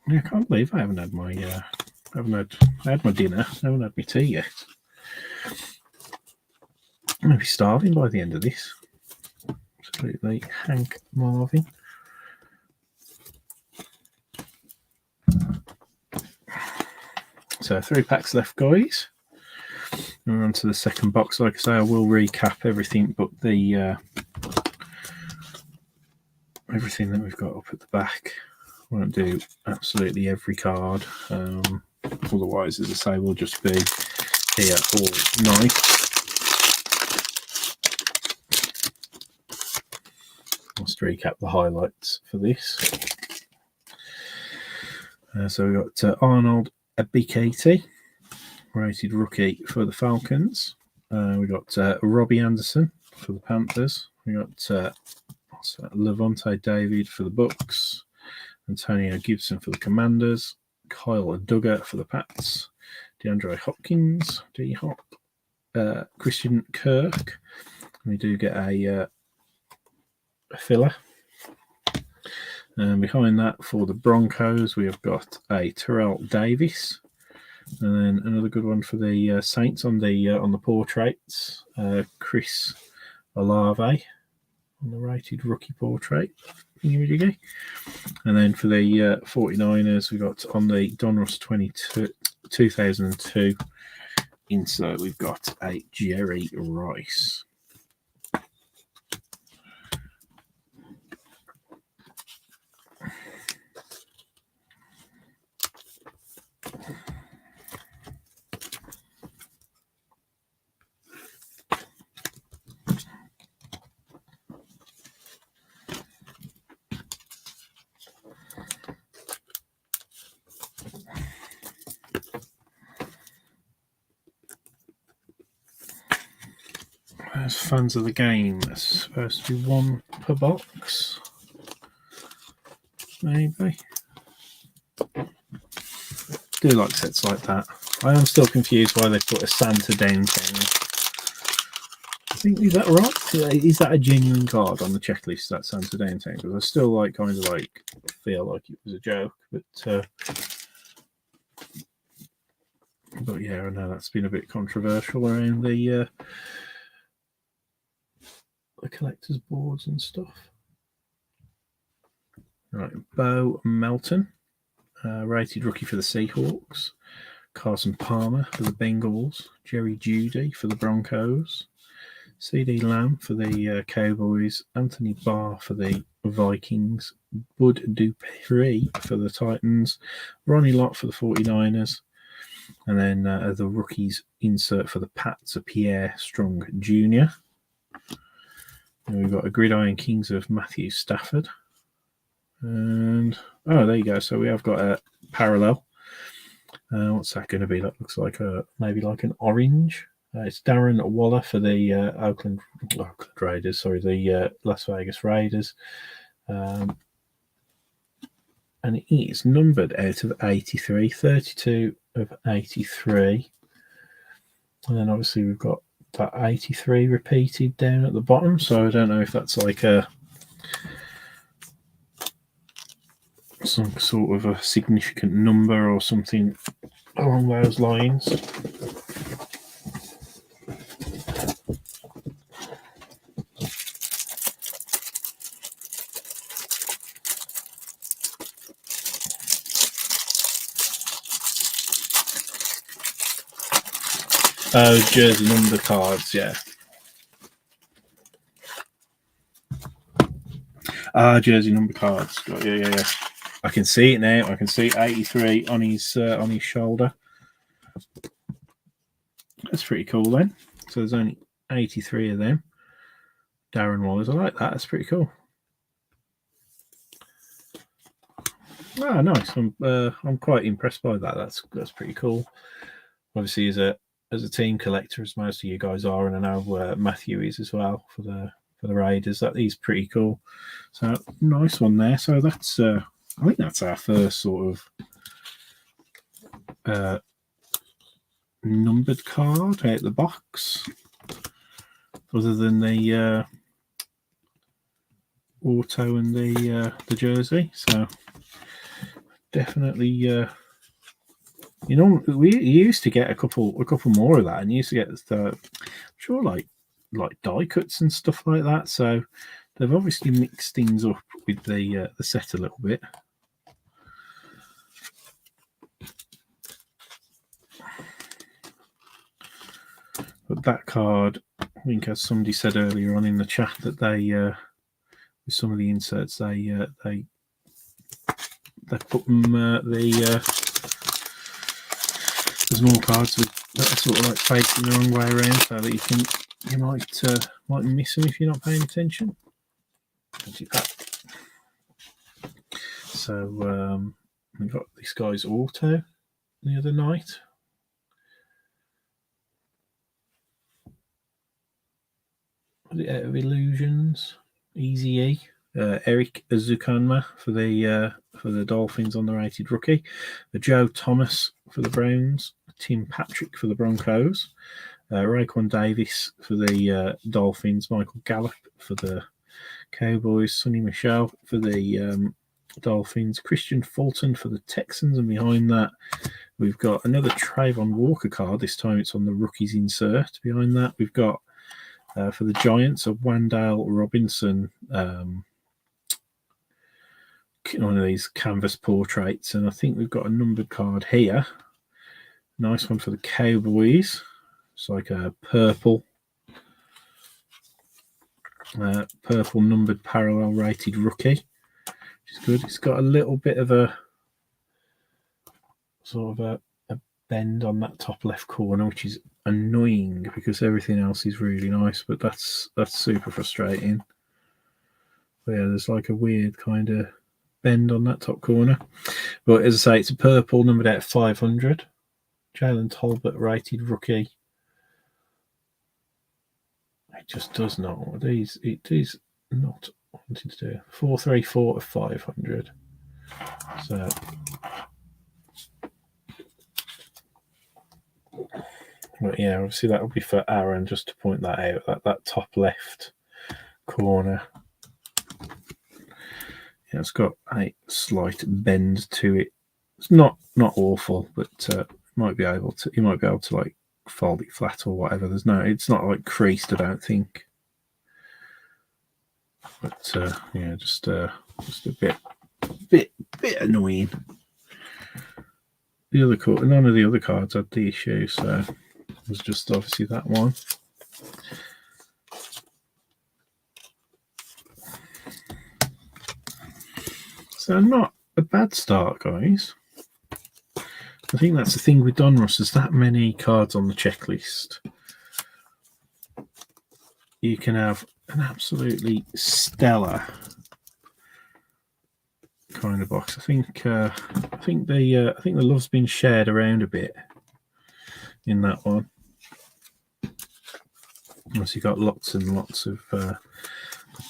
A: Yeah, I can't believe I haven't had my I had my dinner. I haven't had my tea yet. I'm gonna be starving by the end of this. Absolutely, Hank Marvin. So 3 packs left, guys. We're on to the second box. Like I say, I will recap everything, but the everything that we've got up at the back. I won't do absolutely every card. Otherwise, as I say, we'll just be here all night. Let's recap the highlights for this. So we've got Arnold Ebiketie, rated rookie for the Falcons. We got Robbie Anderson for the Panthers. We got Levante David for the Bucks. Antonio Gibson for the Commanders. Kyle Duggar for the Pats. DeAndre Hopkins, D-Hop. Christian Kirk. We do get a filler. And behind that, for the Broncos, we have got a Terrell Davis, and then another good one for the Saints on the portraits. Chris Olave on the rated rookie portrait. And then for the 49ers, we got on the Donruss 2002 insert, we've got a Jerry Rice. As fans of the game, it's supposed to be 1 per box, maybe. Do like sets like that. I am still confused why they put a Santa downtown. I think, is that right? Is that a genuine card on the checklist, that Santa downtown? Because I still feel like it was a joke, but yeah, I know that's been a bit controversial around the collector's boards and stuff. Right, Bo Melton, rated rookie for the Seahawks. Carson Palmer for the Bengals. Jerry Jeudy for the Broncos. CD Lamb for the Cowboys. Anthony Barr for the Vikings. Bud Dupree for the Titans. Ronnie Lott for the 49ers. And then the rookies insert for the Pats, Pierre Strong Jr. And we've got a Gridiron Kings of Matthew Stafford. And, oh, there you go. So we have got a parallel. What's that going to be? That looks like maybe like an orange. It's Darren Waller for the Oakland Raiders. Sorry, the Las Vegas Raiders. And it is numbered out of 83, 32 of 83. And then obviously we've got that 83 repeated down at the bottom. So I don't know if that's like some sort of a significant number or something along those lines. Oh, jersey number cards, yeah. Jersey number cards. Yeah. I can see it now. I can see 83 on his shoulder. That's pretty cool then. So there's only 83 of them. Darren Wallace. I like that. That's pretty cool. Ah, nice. I'm quite impressed by that. That's pretty cool. Obviously, as a team collector, as most of you guys are, and I know Matthew is as well for the for the Raiders. That is pretty cool. So nice one there. So that's I think that's our first sort of numbered card out the box, other than the auto and the jersey. So definitely, you know, we used to get a couple more of that, and you used to get I'm sure like die cuts and stuff like that. So they've obviously mixed things up with the set a little bit. But that card, I think, as somebody said earlier on in the chat, that they with some of the inserts they put them the small cards that are sort of like facing the wrong way around, so that you might miss them if you're not paying attention. So we got this guy's auto the other night. Was it Out of Illusions? Easy E. Eric Azukanma for the Dolphins on the rated rookie. Joe Thomas for the Browns. Tim Patrick for the Broncos. Raekwon Davis for the Dolphins. Michael Gallup for the Cowboys. Sonny Michel for the Dolphins. Christian Fulton for the Texans. And behind that, we've got another Trayvon Walker card. This time it's on the rookies insert. Behind that, we've got for the Giants, a Wandale Robinson, one of these canvas portraits, and I think we've got a numbered card here. Nice one for the Cowboys. It's like a purple numbered parallel rated rookie, which is good. It's got a little bit of a sort of a bend on that top left corner, which is annoying because everything else is really nice, but that's super frustrating. But yeah, there's like a weird kind of bend on that top corner. But as I say, it's a purple, numbered out 500. Jalen Tolbert rated rookie. It just does not. It is not wanting to do. 434 of 500. So but yeah, obviously that will be for Aaron, just to point that out, that top left corner. Yeah, it's got a slight bend to it. It's not awful, but you might be able to like fold it flat or whatever. It's not like creased, I don't think. But yeah, just a bit annoying. None of the other cards had the issue, so it was just obviously that one. So not a bad start, guys. I think that's the thing with Donruss, there's that many cards on the checklist. You can have an absolutely stellar kind of box. I think the love's been shared around a bit in that one. Obviously, got lots and lots of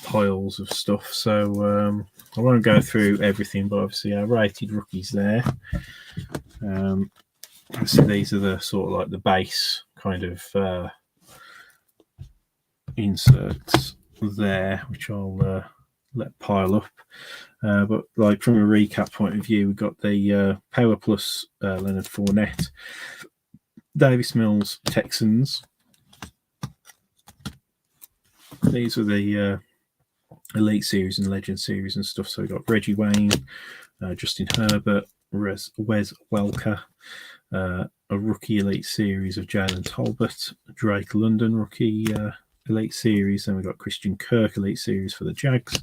A: piles of stuff. So I won't go through everything, but obviously our rated rookies there. So these are the sort of like the base kind of inserts there, which I'll let pile up. But like from a recap point of view, we've got the Power Plus Leonard Fournette, Davis Mills Texans. These are the Elite Series and Legend Series and stuff. So we've got Reggie Wayne, Justin Herbert, Wes Welker, a rookie Elite Series of Jalen Tolbert, Drake London rookie Elite Series. Then we've got Christian Kirk Elite Series for the Jags,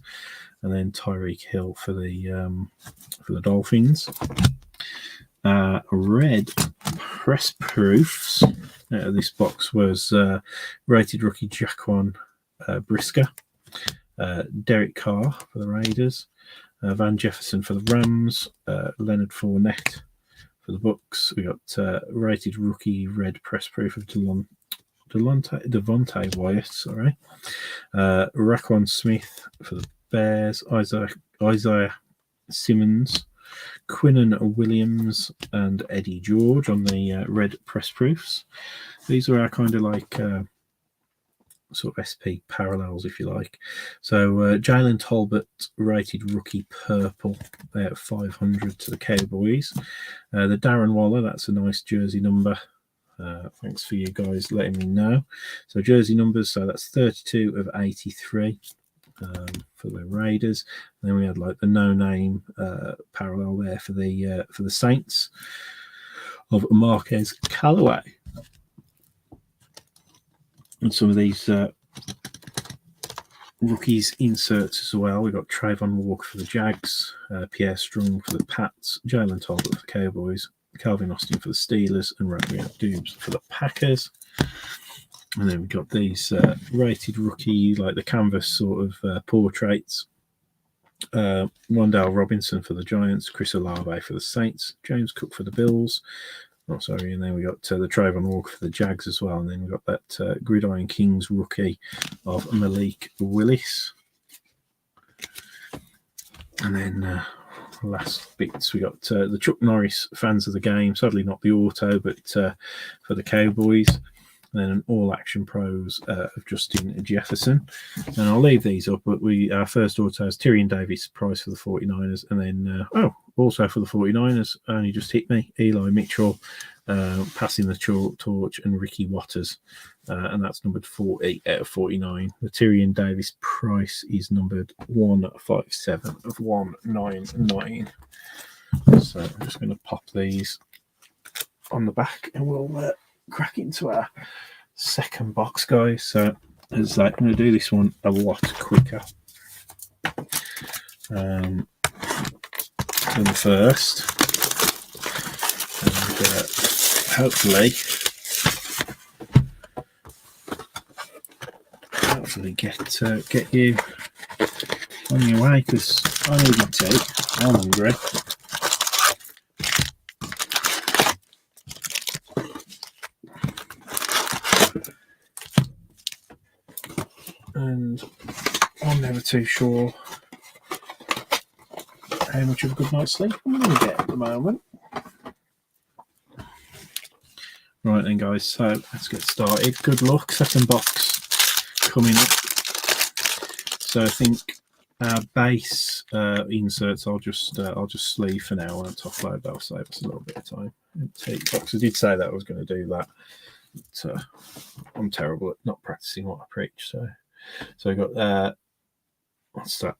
A: and then Tyreek Hill for the Dolphins. Red press proofs. This box was rated rookie Jaquan Brisker, Derek Carr for the Raiders, Van Jefferson for the Rams, Leonard Fournette for the Bucks. We got rated rookie red press proof of Devontae Wyatt, sorry. Raquan Smith for the Bears. Isaiah Simmons. Quinnen Williams and Eddie George on the red press proofs. These are our kind of like sort of SP parallels, if you like. So Jalen Tolbert rated rookie purple there at 500 to the Cowboys. The Darren Waller, that's a nice jersey number. Thanks for you guys letting me know. So jersey numbers, so that's 32 of 83 for the Raiders. And then we had like the no-name parallel there for the Saints of Marquez Callaway. And some of these rookies inserts as well. We've got Trayvon Walker for the Jags, Pierre Strong for the Pats, Jalen Tolbert for the Cowboys, Calvin Austin for the Steelers, and Romeo Doubs for the Packers. And then we've got these rated rookie, like the canvas sort of portraits. Wandale Robinson for the Giants, Chris Olave for the Saints, James Cook for the Bills. Oh, sorry, and then we got the Trayvon Walker for the Jags as well. And then we got that Gridiron Kings rookie of Malik Willis. And then last bits, we got the Chuck Norris fans of the game. Sadly, not the auto, but for the Cowboys. And then an all-action pros of Justin Jefferson. And I'll leave these up, but our first auto is Tyrion Davis price for the 49ers. And then, also for the 49ers, only just hit me, Eli Mitchell passing the torch, and Ricky Watters. And that's numbered 40 out of 49. The Tyrion Davis price is numbered 157 of 199. So I'm just going to pop these on the back and we'll crack into our second box, guys. So as I'm going to do this one a lot quicker than the first, and hopefully get you on your way, because I need my tea. I'm hungry. And I'm never too sure how much of a good night's sleep I'm going to get at the moment. Right then, guys, so let's get started. Good luck. Second box coming up. So I think our base inserts I'll just sleeve for now. I won't offload. That'll save us a little bit of time. Take box. I did say that I was going to do that. But, I'm terrible at not practicing what I preach. So I got what's that?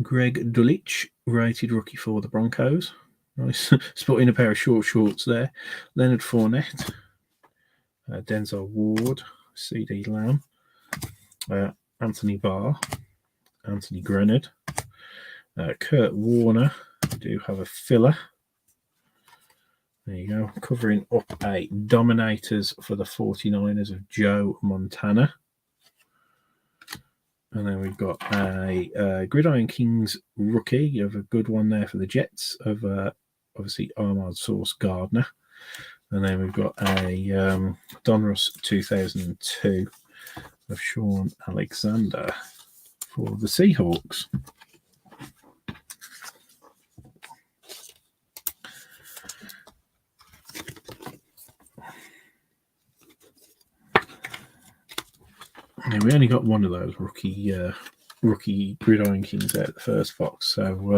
A: Greg Dulcich, rated rookie for the Broncos. Nice. Spotting a pair of short shorts there. Leonard Fournette, Denzel Ward, CD Lamb, Anthony Barr, Anthony Grenard, Kurt Warner. We do have a filler. There you go. Covering up a Dominators for the 49ers of Joe Montana. And then we've got a Gridiron Kings rookie. You have a good one there for the Jets of obviously Ahmad Sauce Gardner. And then we've got a Donruss 2002 of Sean Alexander for the Seahawks. Yeah, we only got one of those rookie Gridiron Kings out of the first box, so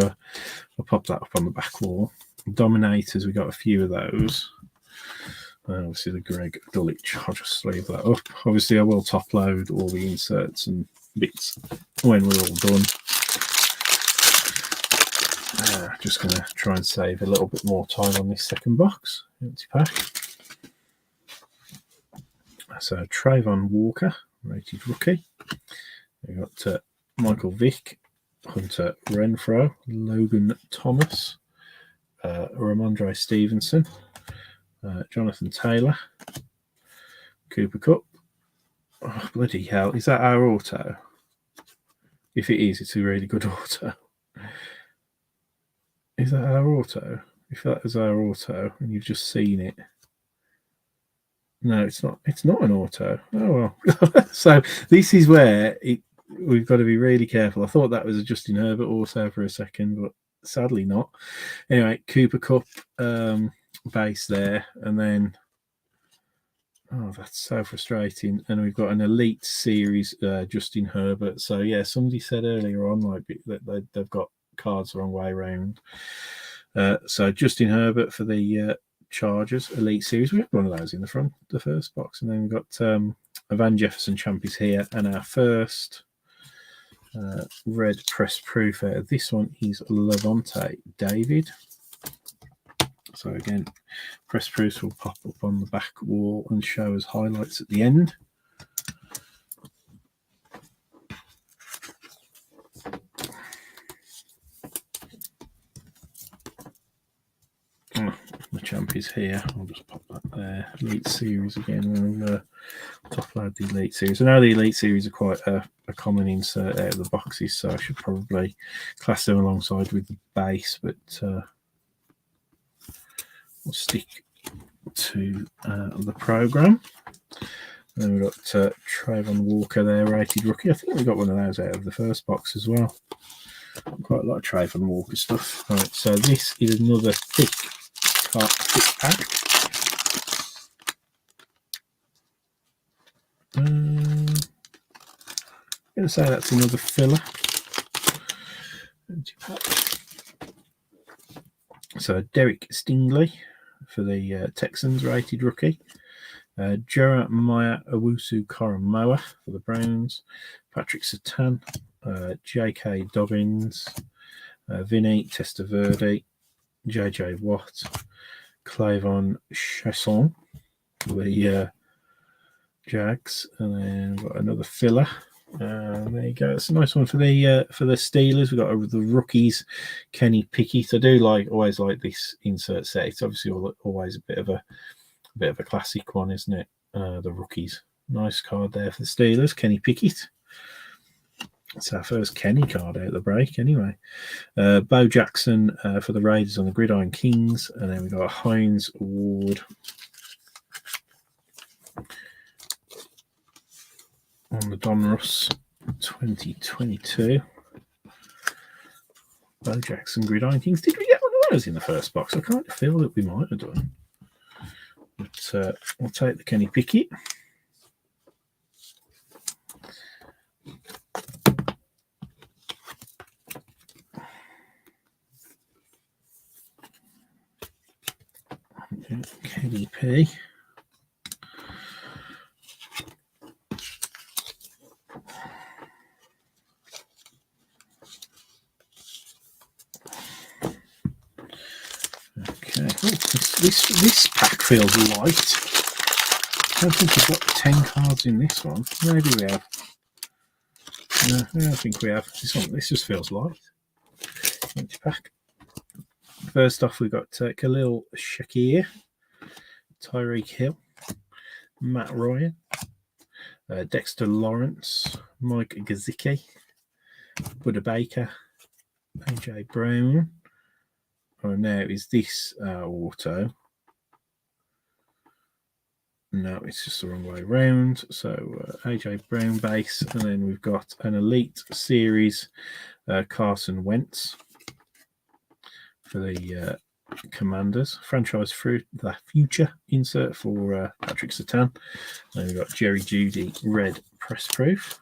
A: I'll pop that up on the back wall. Dominators, we got a few of those. And obviously the Greg Dulcich, I'll just sleeve that up. Obviously I will top load all the inserts and bits when we're all done. Just going to try and save a little bit more time on this second box. Empty pack. So Trayvon Walker, rated rookie. We've got Michael Vick, Hunter Renfro, Logan Thomas, Ramondre Stevenson, Jonathan Taylor, Cooper Kupp. Oh, bloody hell. Is that our auto? If it is, it's a really good auto. Is that our auto? If that is our auto and you've just seen it, No, it's not. It's not an auto. Oh well. So this is where we've got to be really careful. I thought that was a Justin Herbert auto for a second, but sadly not. Anyway, Cooper Cup base there, and then oh, that's so frustrating. And we've got an Elite Series Justin Herbert. So yeah, somebody said earlier on like that they've got cards the wrong way around. So Justin Herbert for the Chargers Elite Series. We have one of those in the first box, and then we've got Van Jefferson Champions here, and our first red press proof out of this one is Levante David. So again, press proofs will pop up on the back wall and show us highlights at the end. The champ is here. I'll just pop that there. Elite Series again. And top load the Elite Series. I know the Elite Series are quite a common insert out of the boxes, so I should probably class them alongside with the base, but we'll stick to the program. And then we've got Trayvon Walker there, rated rookie. I think we got one of those out of the first box as well. Quite a lot of Trayvon Walker stuff. All right, so this is another thick pack. I'm going to say that's another filler. So Derek Stingley for the Texans, rated rookie. Jeremiah Owusu-Koramoah for the Browns. Patrick Surtain. J.K. Dobbins. Vinny Testaverde. J.J. Watt. Clavon Chasson for the Jags. And then we've got another filler. There you go. It's a nice one for the Steelers. We've got the rookies, Kenny Pickett. I do always like this insert set. It's obviously always a bit of a classic one, isn't it? The rookies. Nice card there for the Steelers, Kenny Pickett. It's our first Kenny card out of the break, anyway. Bo Jackson for the Raiders on the Gridiron Kings, and then we've got Hines Ward on the Donruss 2022. Bo Jackson Gridiron Kings. Did we get one of those in the first box? I kind of feel that we might have done. But I'll take the Kenny Pickett. KDP. Okay. Oh, this pack feels light. I don't think we've got 10 cards in this one. Maybe we have. No, I don't think we have. This just feels light. Empty pack. First off, we've got Khalil Shakir, Tyreek Hill, Matt Ryan, Dexter Lawrence, Mike Gesicki, Buda Baker, AJ Brown. Oh, now is this auto? No, it's just the wrong way around. So AJ Brown base, and then we've got an Elite Series Carson Wentz for the Commanders. Franchise Fruit, the Future insert for Patrick Surtain. Then we've got Jerry Jeudy red press proof.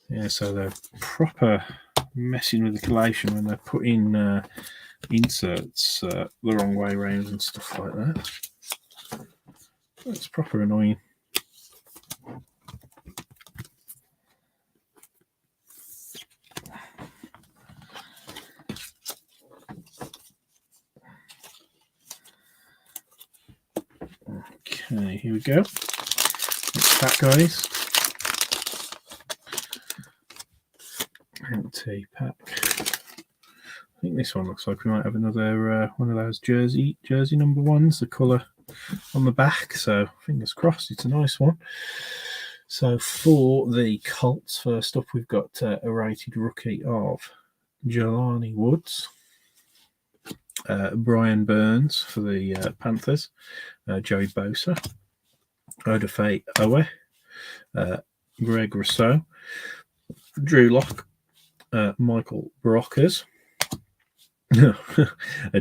A: Yeah, so they're proper messing with the collation when they're putting inserts the wrong way around and stuff like that. It's proper annoying. Okay, here we go. Next pack, guys. Empty pack. I think this one looks like we might have another one of those jersey number ones. The colour on the back. So fingers crossed, it's a nice one. So for the Colts, first up, we've got a rated rookie of Jelani Woods, Brian Burns for the Panthers, Joey Bosa, Odafe Owe, Greg Rousseau, Drew Lock, Michael Brockers,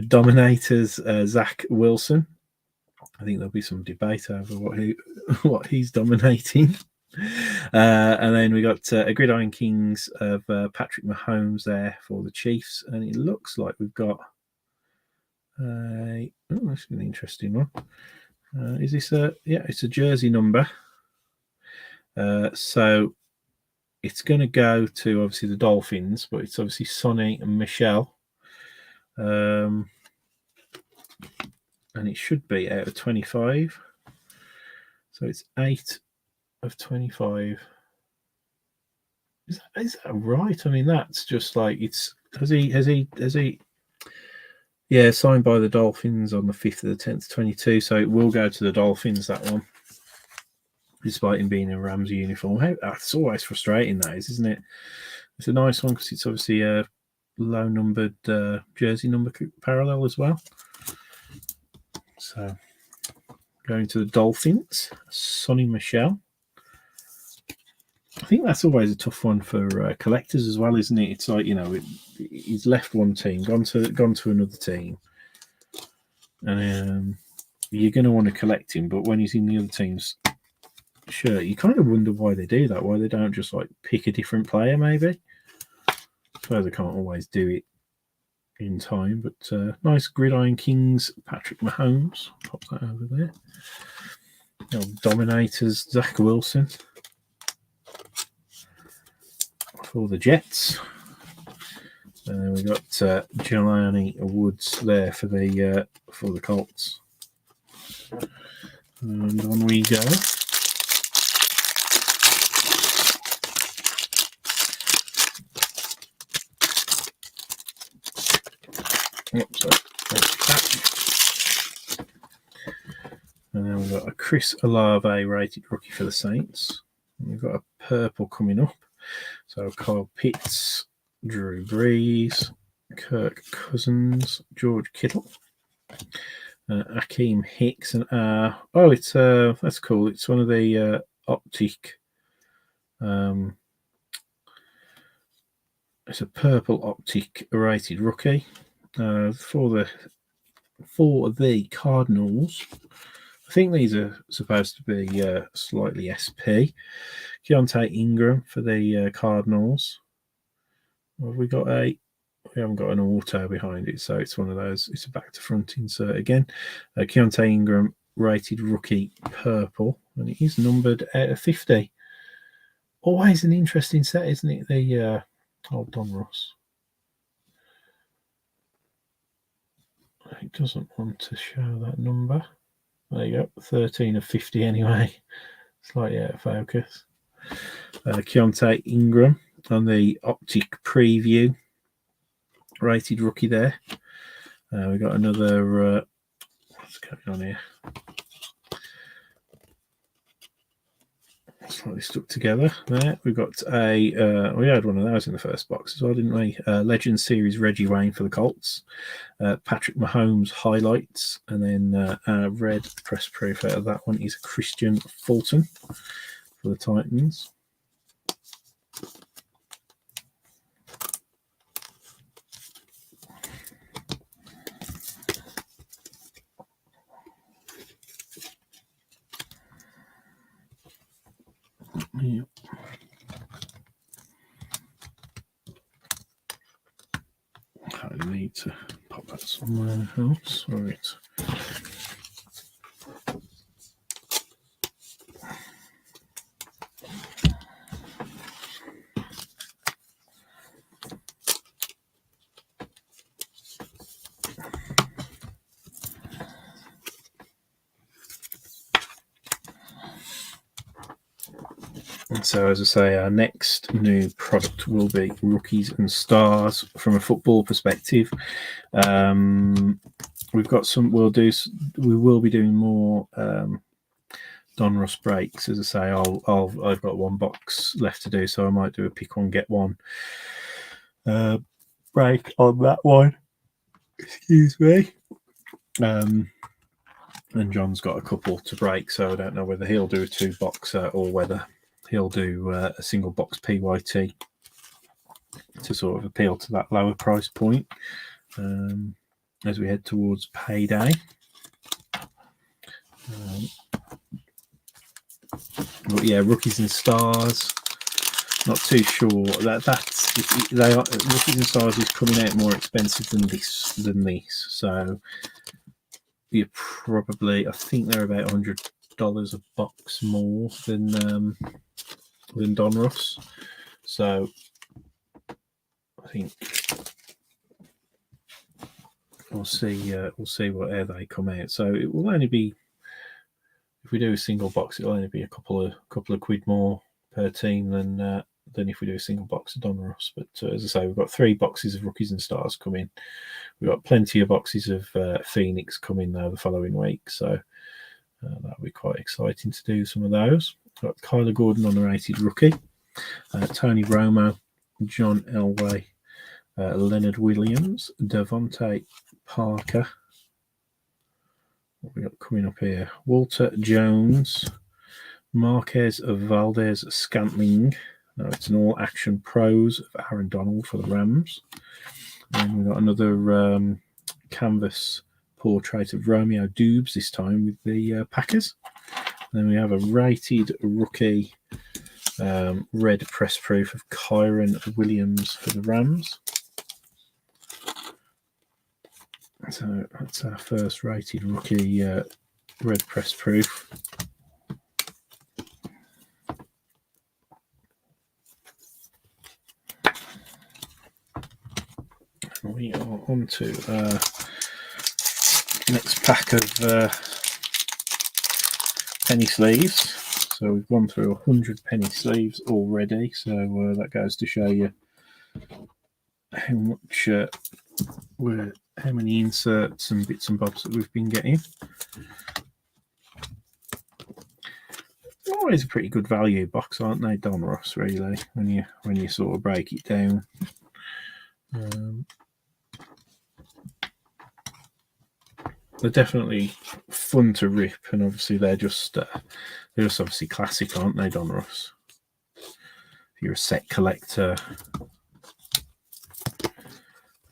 A: Dominators, Zach Wilson. I think there'll be some debate over what he's dominating. And then we got a Gridiron Kings of Patrick Mahomes there for the Chiefs, and it looks like we've got that's an interesting one. Is this it's a jersey number. So it's going to go to obviously the Dolphins, but it's obviously Sonny and Michelle. And it should be out of 25. So it's 8 of 25. Is that right? I mean, that's just like has he signed by the Dolphins on the 5th of the 10th, 22. So it will go to the Dolphins, that one, despite him being in a Rams uniform. That's always frustrating, that is, isn't it? It's a nice one because it's obviously a low numbered jersey number parallel as well. So going to the Dolphins, Sonny Michel. I think that's always a tough one for collectors as well, isn't it? It's like, he's left one team, gone to another team, and you're going to want to collect him. But when he's in the other team's shirt, you kind of wonder why they do that. Why they don't just like pick a different player, maybe. I suppose they can't always do it in time. But nice Gridiron Kings, Patrick Mahomes. Pop that over there. Dominators, Zach Wilson. For the Jets, we got Jelani Woods there for the Colts, and on we go. And then we've got a Chris Olave rated rookie for the Saints. And we've got a purple coming up. So Kyle Pitts, Drew Brees, Kirk Cousins, George Kittle, Akeem Hicks, and it's that's cool. It's one of the optic. It's a purple optic rated rookie for the Cardinals. I think these are supposed to be slightly SP. Keontae Ingram for the Cardinals. We haven't got an auto behind it, so it's one of those. It's a back to front insert again. Keontae Ingram rated rookie purple, and it is numbered out of 50. Always an interesting set, isn't it? The Donruss. It doesn't want to show that number. There you go, 13 of 50 anyway. Slightly out of focus. Keontae Ingram on the optic preview rated rookie there. We got another what's going on here? Slightly stuck together there. We've got we had one of those in the first box as well, didn't we? Legend Series Reggie Wayne for the Colts, Patrick Mahomes highlights, and then red press proof out of that one is Christian Fulton for the Titans. Yep. I need to pop that somewhere else. Right. So, as I say, our next new product will be Rookies and Stars from a football perspective. we've got some. We will be doing more Donruss breaks. As I say, I've got one box left to do, so I might do a pick one get one break on that one. Excuse me. And John's got a couple to break, so I don't know whether he'll do a 2-boxer or whether he'll do a single box PYT to sort of appeal to that lower price point as we head towards payday. But yeah, rookies and stars. Not too sure rookies and stars is coming out more expensive than this. So you probably, I think they're about $100 a box more than Donruss. So I think we'll see what they come out. So it will only be, if we do a single box, it'll only be a couple of quid more per team than if we do a single box of Donruss. But as I say, we've got 3 boxes of rookies and stars coming. We've got plenty of boxes of Phoenix coming now the following week, so that'll be quite exciting to do some of those. We've got Kyler Gordon underrated rookie, Tony Romo, John Elway, Leonard Williams, Devontae Parker. What we got coming up here? Walter Jones, Marquez Valdez Scantling. No, it's an all action pros of Aaron Donald for the Rams. And we've got another canvas portrait of Romeo Doubs, this time with the Packers. And then we have a rated rookie red press proof of Kyron Williams for the Rams. So that's our first rated rookie red press proof. We are on to next pack of penny sleeves. So we've gone through 100 penny sleeves already. So that goes to show you how much how many inserts and bits and bobs that we've been getting. Always a pretty good value box, aren't they, Donruss? Really, when you sort of break it down. They're definitely fun to rip, and obviously they're just obviously classic, aren't they, Donruss? If you're a set collector,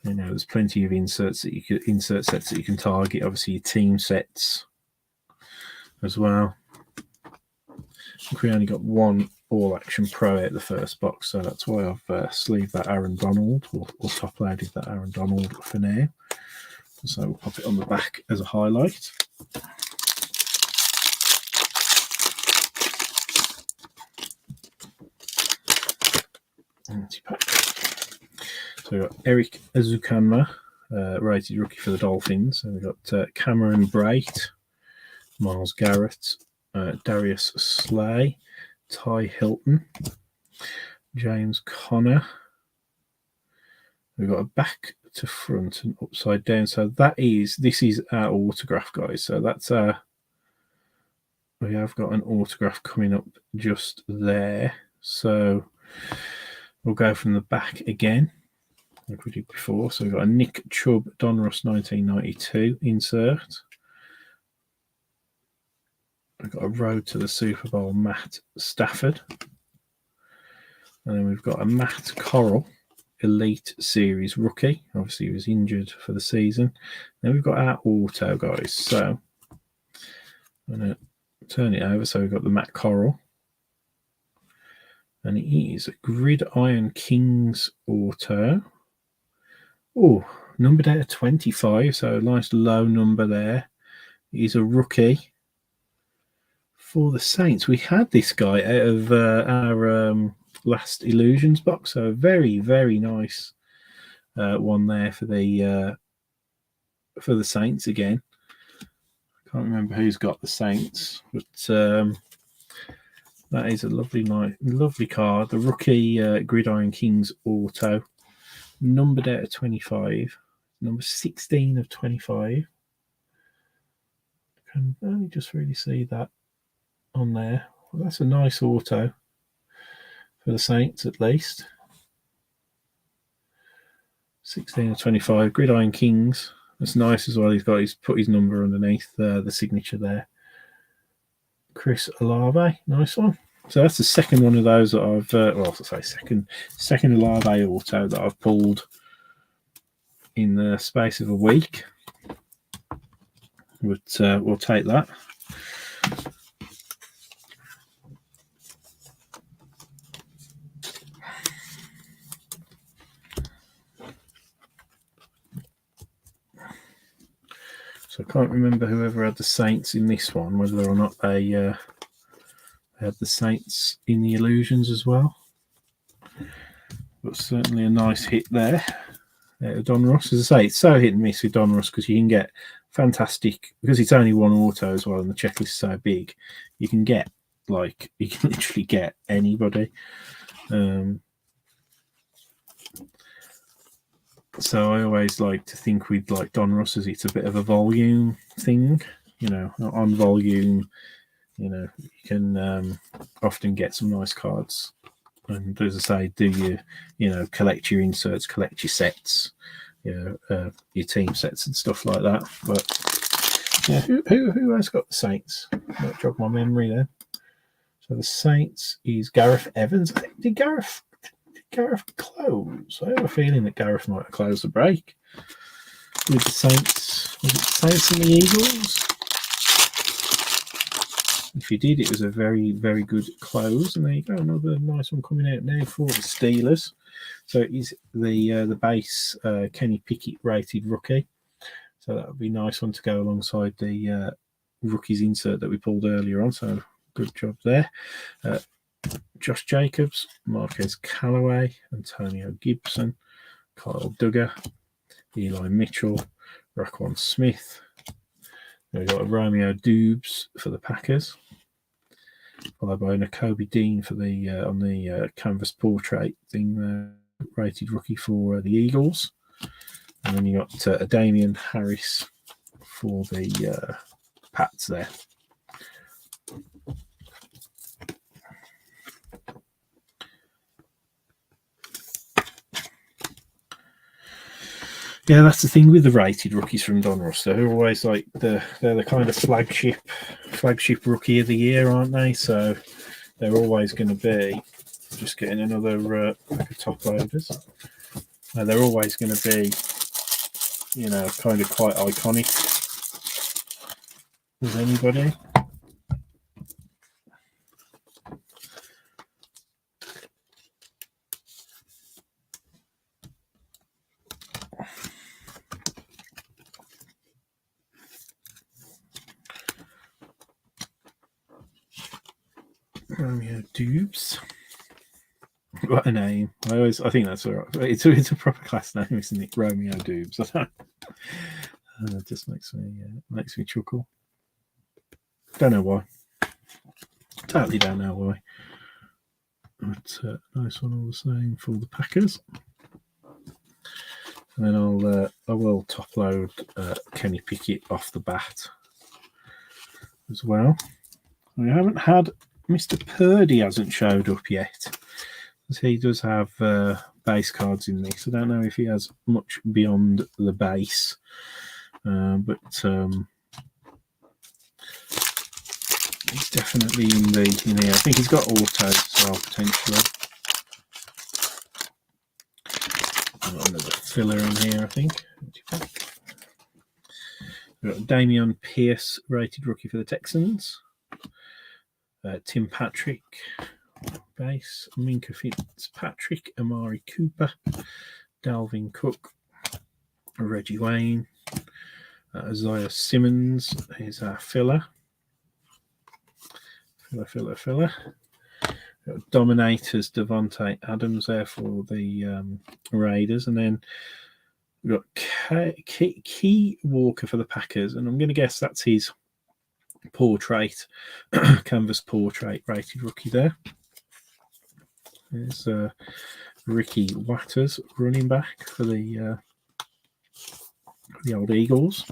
A: you know there's plenty of insert sets that you can target. Obviously, your team sets as well. I think we only got one all action pro out the first box, so that's why I've sleeved that Aaron Donald or top loaded that Aaron Donald for now. So we'll pop it on the back as a highlight. So we've got Eric Azukanma, rated rookie for the Dolphins. And we've got Cameron Brate, Myles Garrett, Darius Slay, Ty Hilton, James Conner. We've got a back to front and upside down. So this is our autograph, guys. So that's we have got an autograph coming up just there. So we'll go from the back again, like we did before. So we've got a Nick Chubb Donruss 1992 insert. We've got a Road to the Super Bowl Matt Stafford. And then we've got a Matt Corral Elite Series rookie. Obviously, he was injured for the season. Then we've got our auto, guys. So I'm going to turn it over. So we've got the Matt Corral. And it is a Gridiron Kings auto. Oh, numbered out of 25. So a nice low number there. He's a rookie for the Saints. We had this guy out of our last Illusions box, so very, very nice one there for the Saints again. I can't remember who's got the Saints, but that is a lovely card. The rookie Gridiron Kings auto, numbered out of 25, number 16 of 25. can only just really see that on there. Well, that's a nice auto for the Saints, at least. 16 of 25, Gridiron Kings. That's nice as well. He's put his number underneath the signature there. Chris Olave, nice one. So that's the second one of those that I've, second Olave auto that I've pulled in the space of a week. But we'll take that. So I can't remember whoever had the Saints in this one, whether or not they had the Saints in the Illusions as well. But certainly a nice hit there. Donruss, as I say, it's so hit and miss with Donruss because you can get fantastic, because it's only one auto as well and the checklist is so big, you can literally get anybody. So I always like to think with Donruss as it's a bit of a volume thing, on volume, you can often get some nice cards. And as I say, do you collect your inserts, collect your sets, your team sets and stuff like that. But yeah, who has got the Saints? Might jog my memory there. So the Saints is Gareth Evans. Did Gareth close? I have a feeling that Gareth might have closed the break with the Saints. Was it the Saints and the Eagles? If he did, it was a very, very good close. And there you go, another nice one coming out now for the Steelers. So it is the base Kenny Pickett rated rookie. So that would be a nice one to go alongside the rookies insert that we pulled earlier on. So good job there. Josh Jacobs, Marquez Callaway, Antonio Gibson, Kyle Duggar, Eli Mitchell, Raquan Smith. We've got a Romeo Dubes for the Packers, followed by Nakobe Dean for the on the canvas portrait thing, rated rookie for the Eagles, and then you got a Damian Harris for the Pats there. Yeah, that's the thing with the rated rookies from Donruss. They're always they're the kind of flagship rookie of the year, aren't they? So they're always going to be, just getting another pack of top loaders. They're always going to be, kind of quite iconic with anybody. Romeo Dubes. What a name. I think that's all right. It's a proper class name, isn't it? Romeo Dubes. It just makes me chuckle. Don't know why. Totally don't know why. But nice one all the same for the Packers. And then I will top load Kenny Pickett off the bat as well. I haven't had Mr. Purdy hasn't showed up yet. He does have base cards in this. I don't know if he has much beyond the base, but he's definitely in here. I think he's got autos as well, potentially. Got another filler in here, I think. We've got Damian Pierce, rated rookie for the Texans. Tim Patrick, base. Minka Fitzpatrick, Amari Cooper, Dalvin Cook, Reggie Wayne, Isaiah Simmons. Here's our filler. Filler. Dominators, Devontae Adams there for the Raiders. And then we've got Key Walker for the Packers. And I'm going to guess that's his portrait, canvas portrait rated rookie there. There's Ricky Watters, running back for the old Eagles.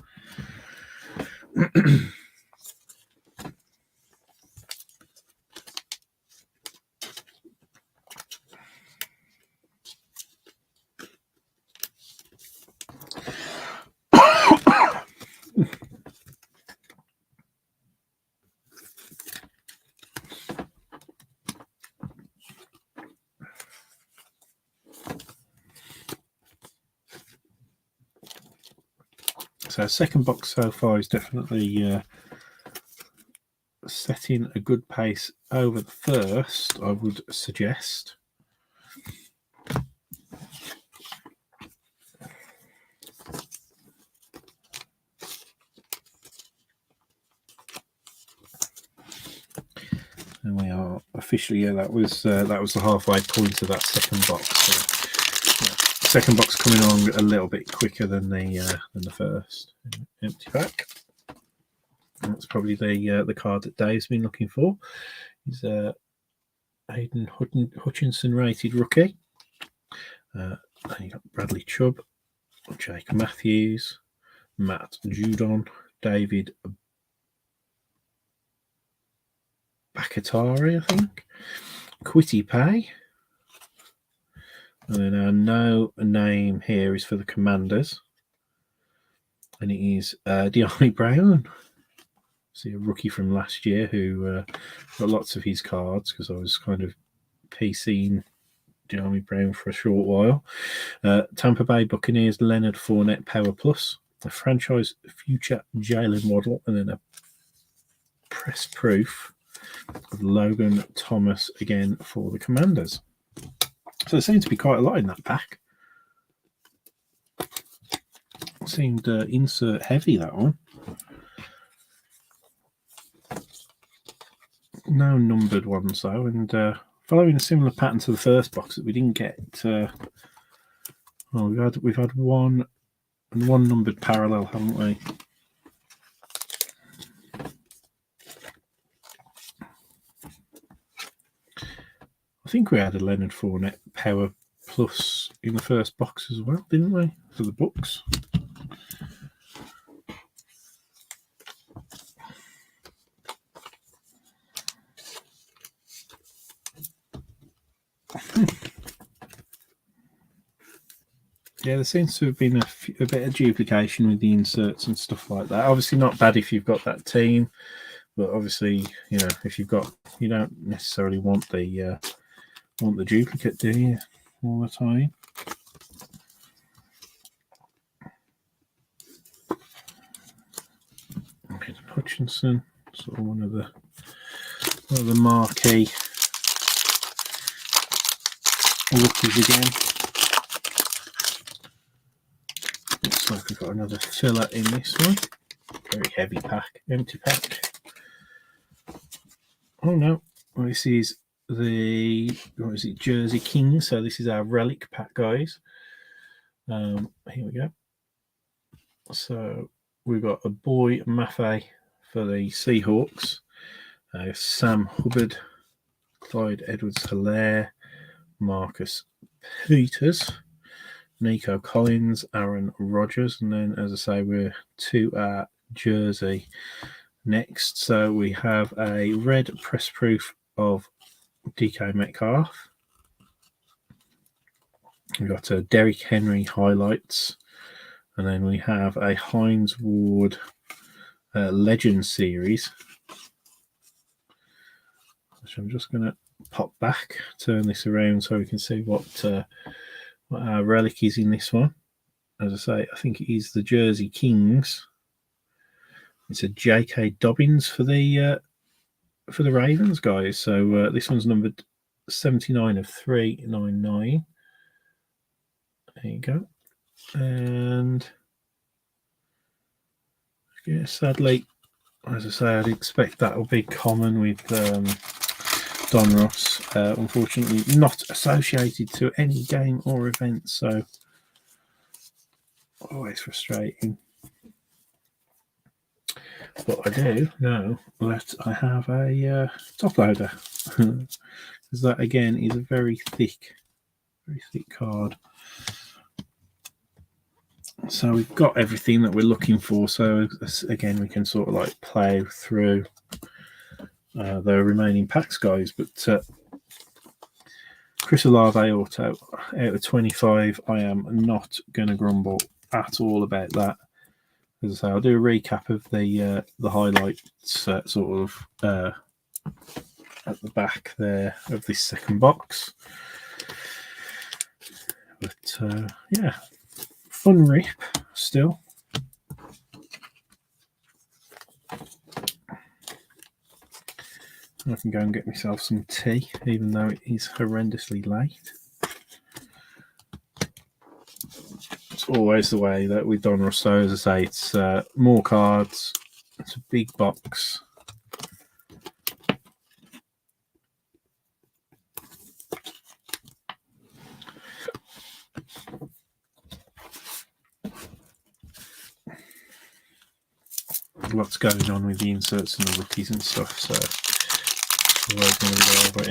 A: So second box so far is definitely setting a good pace over the first, I would suggest. And we are officially, that was the halfway point of that second box. So, yeah, second box coming along a little bit quicker than the first. Empty pack. And that's probably the card that Dave's been looking for. He's Aidan Hutchinson rated rookie. And you got Bradley Chubb, Jake Matthews, Matt Judon, David Bakatari, I think, Quitty Pay, and then our no name here is for the Commanders, and it is De'Ami Brown. See, a rookie from last year who got lots of his cards because I was kind of PCing De'Ami Brown for a short while. Tampa Bay Buccaneers Leonard Fournette Power Plus, a franchise future Jalen Waddle, and then a press proof of Logan Thomas again for the Commanders. So there seems to be quite a lot in that pack. Seemed insert heavy, that one. No numbered ones though, and following a similar pattern to the first box that we didn't get. We've had one numbered parallel, haven't we? I think we had a Leonard Fournette Power Plus in the first box as well, didn't we? For the books. Yeah, there seems to have been a bit of duplication with the inserts and stuff like that. Obviously not bad if you've got that team, but obviously, you know, if you don't necessarily want the duplicate, do you, all the time? Okay, Hutchinson, sort of one of the marquee rookies again. Looks like we've got another filler in this one. Very heavy pack, empty pack. Oh no, well, this is Jersey Kings. So this is our relic pack, guys. Here we go. So we've got a Boy Maffei for the Seahawks, Sam Hubbard, Clyde Edwards-Helaire, Marcus Peters, Nico Collins, Aaron Rodgers, and then, as I say, we're to our jersey next. So we have a red press proof of DK Metcalf. We've got a Derrick Henry highlights, and then we have a Hines Ward Legend series, which I'm just going to pop back, turn this around so we can see what our relic is in this one. As I say, I think it is the Jersey Kings. It's a J.K. Dobbins for the Ravens, guys. So this one's numbered 79 of 399. There you go. And yeah, sadly, as I say, I'd expect that will be common with Donruss. Unfortunately, not associated to any game or event, so always frustrating. But I do know that I have a top loader, because that again is a very thick card. So we've got everything that we're looking for. So again, we can sort of like plow through the remaining packs, guys. But Chris Olave auto out of 25. I am not going to grumble at all about that. As I say, I'll do a recap of the highlights sort of at the back there of this second box. But yeah, fun rip still. I can go and get myself some tea, even though it is horrendously late. It's always the way that with Donruss, so as I say, it's more cards, it's a big box. Lots going on with the inserts and the rookies and stuff, so it's always going to be there. But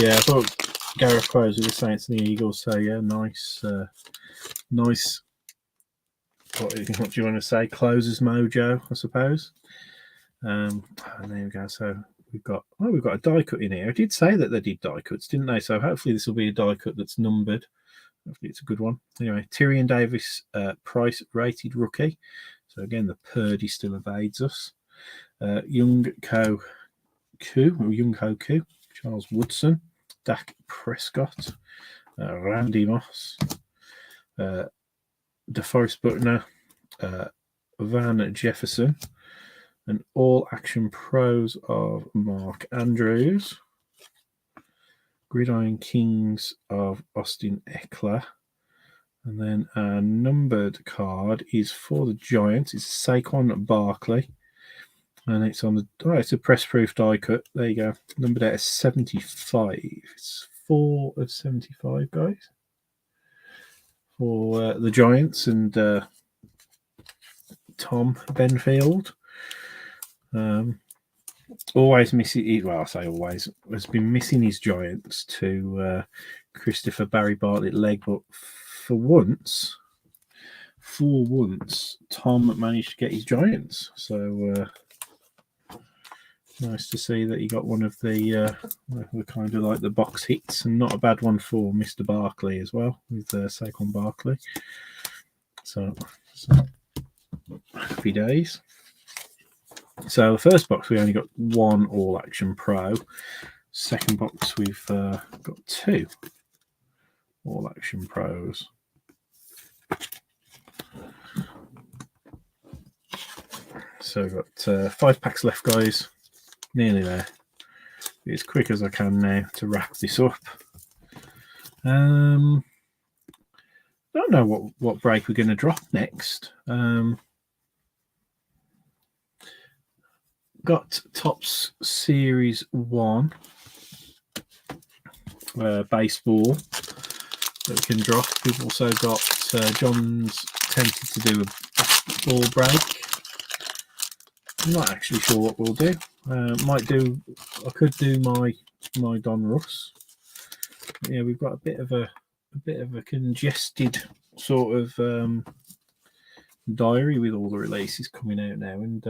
A: yeah, I thought Gareth Close with the Saints and the Eagles, so yeah, nice. What do you want to say? Closers mojo, I suppose. And there we go. So we've got a die cut in here. I did say that they did die cuts, didn't they? So hopefully this will be a die cut that's numbered. Hopefully it's a good one. Anyway, Tyrion Davis, price rated rookie. So again, the Purdy still evades us. Young Ho Koo, Charles Woodson, Dak Prescott, Randy Moss, DeForest Buckner, Van Jefferson, and all action pros of Mark Andrews, Gridiron Kings of Austin Eckler. And then our numbered card is for the Giants. It's Saquon Barkley. And it's on the it's a press proof die cut. There you go. Numbered out as 75. It's 4 of 75, guys. For the Giants and Tom Benfield. Always missing, well, I say always, has been missing his Giants to Christopher Barry Bartlett leg, but for once, Tom managed to get his Giants. So nice to see that he got one of the kind of like the box hits, and not a bad one for Mr. Barkley as well, with Saquon Barkley. So happy days. So the first box, we only got one All Action Pro. Second box, we've got 2 All Action Pros. So we've got 5 packs left, guys. Nearly there. Be as quick as I can now to wrap this up. Don't know what break we're going to drop next. Got Topps Series 1 baseball that we can drop. We've also got John's tempted to do a basketball break. I'm not actually sure what we'll do. I could do my Donruss. Yeah, we've got a bit of a congested sort of diary with all the releases coming out now, and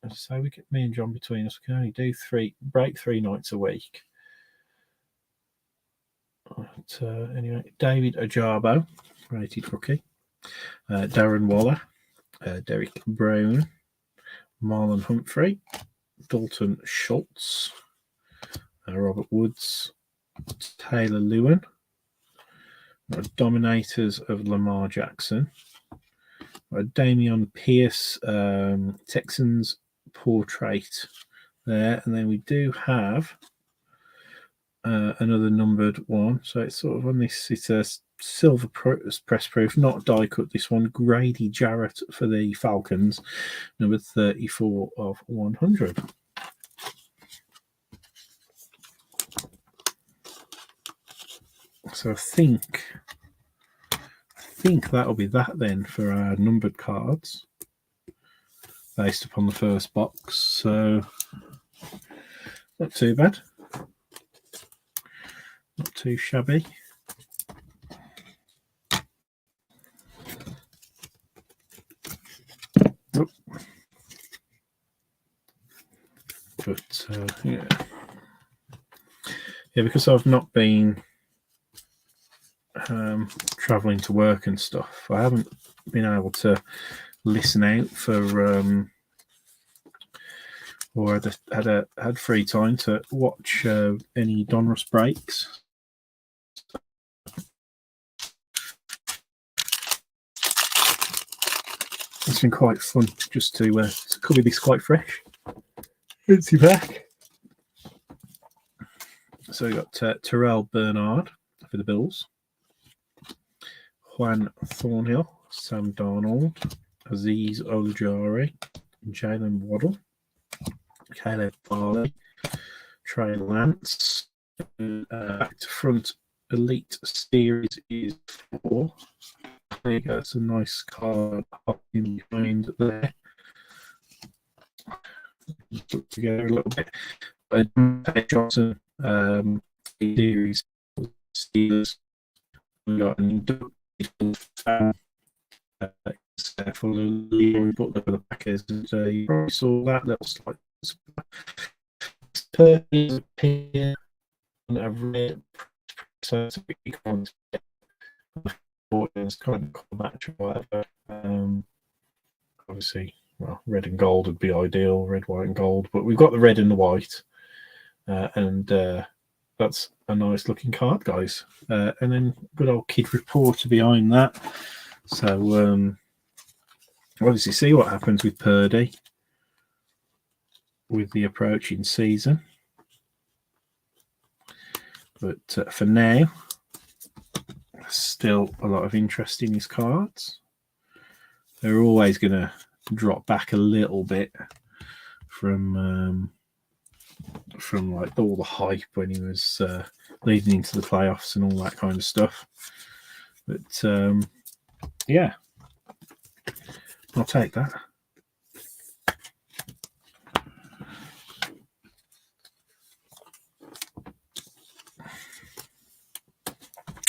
A: as I say, we get me and John between us. We can only do 3 nights a week. But, anyway, David Ajabo, rated rookie. Darren Waller, Derek Brown, Marlon Humphrey, Dalton Schultz, Robert Woods, Taylor Lewin, Dominators of Lamar Jackson, Damian Pierce, Texans portrait there, and then we do have another numbered one. So it's sort of on this. It's a silver press proof, not die cut. This one, Grady Jarrett for the Falcons, number 34 of 100. So I think that'll be that then for our numbered cards, based upon the first box. So not too bad, not too shabby. Oh. But yeah, because I've not been traveling to work and stuff, I haven't been able to listen out for or had free time to watch any Donruss breaks. It's been quite fun just to cover this quite fresh. Fancy back. So we got Terrell Bernard for the Bills, Juan Thornhill, Sam Darnold, Aziz Ojari, Jalen Waddle, Caleb Farley, Trey Lance. Back to front elite series is 4. There you go. It's a nice card in behind there. Put together a little bit. Johnson series Steelers. We got an inducted fan for the Leroy Butler for the Packers. You probably saw that little slide. Turkey's opinion on a red, so it's a big one. It's kind of a match or whatever. Obviously, well, red and gold would be ideal, red, white, and gold. But we've got the red and the white, and that's a nice looking card, guys. And then good old Kid Reporter behind that. So obviously, see what happens with Purdy with the approaching season. But for now, still a lot of interest in his cards. They're always going to drop back a little bit from like all the hype when he was leading into the playoffs and all that kind of stuff. But yeah, I'll take that.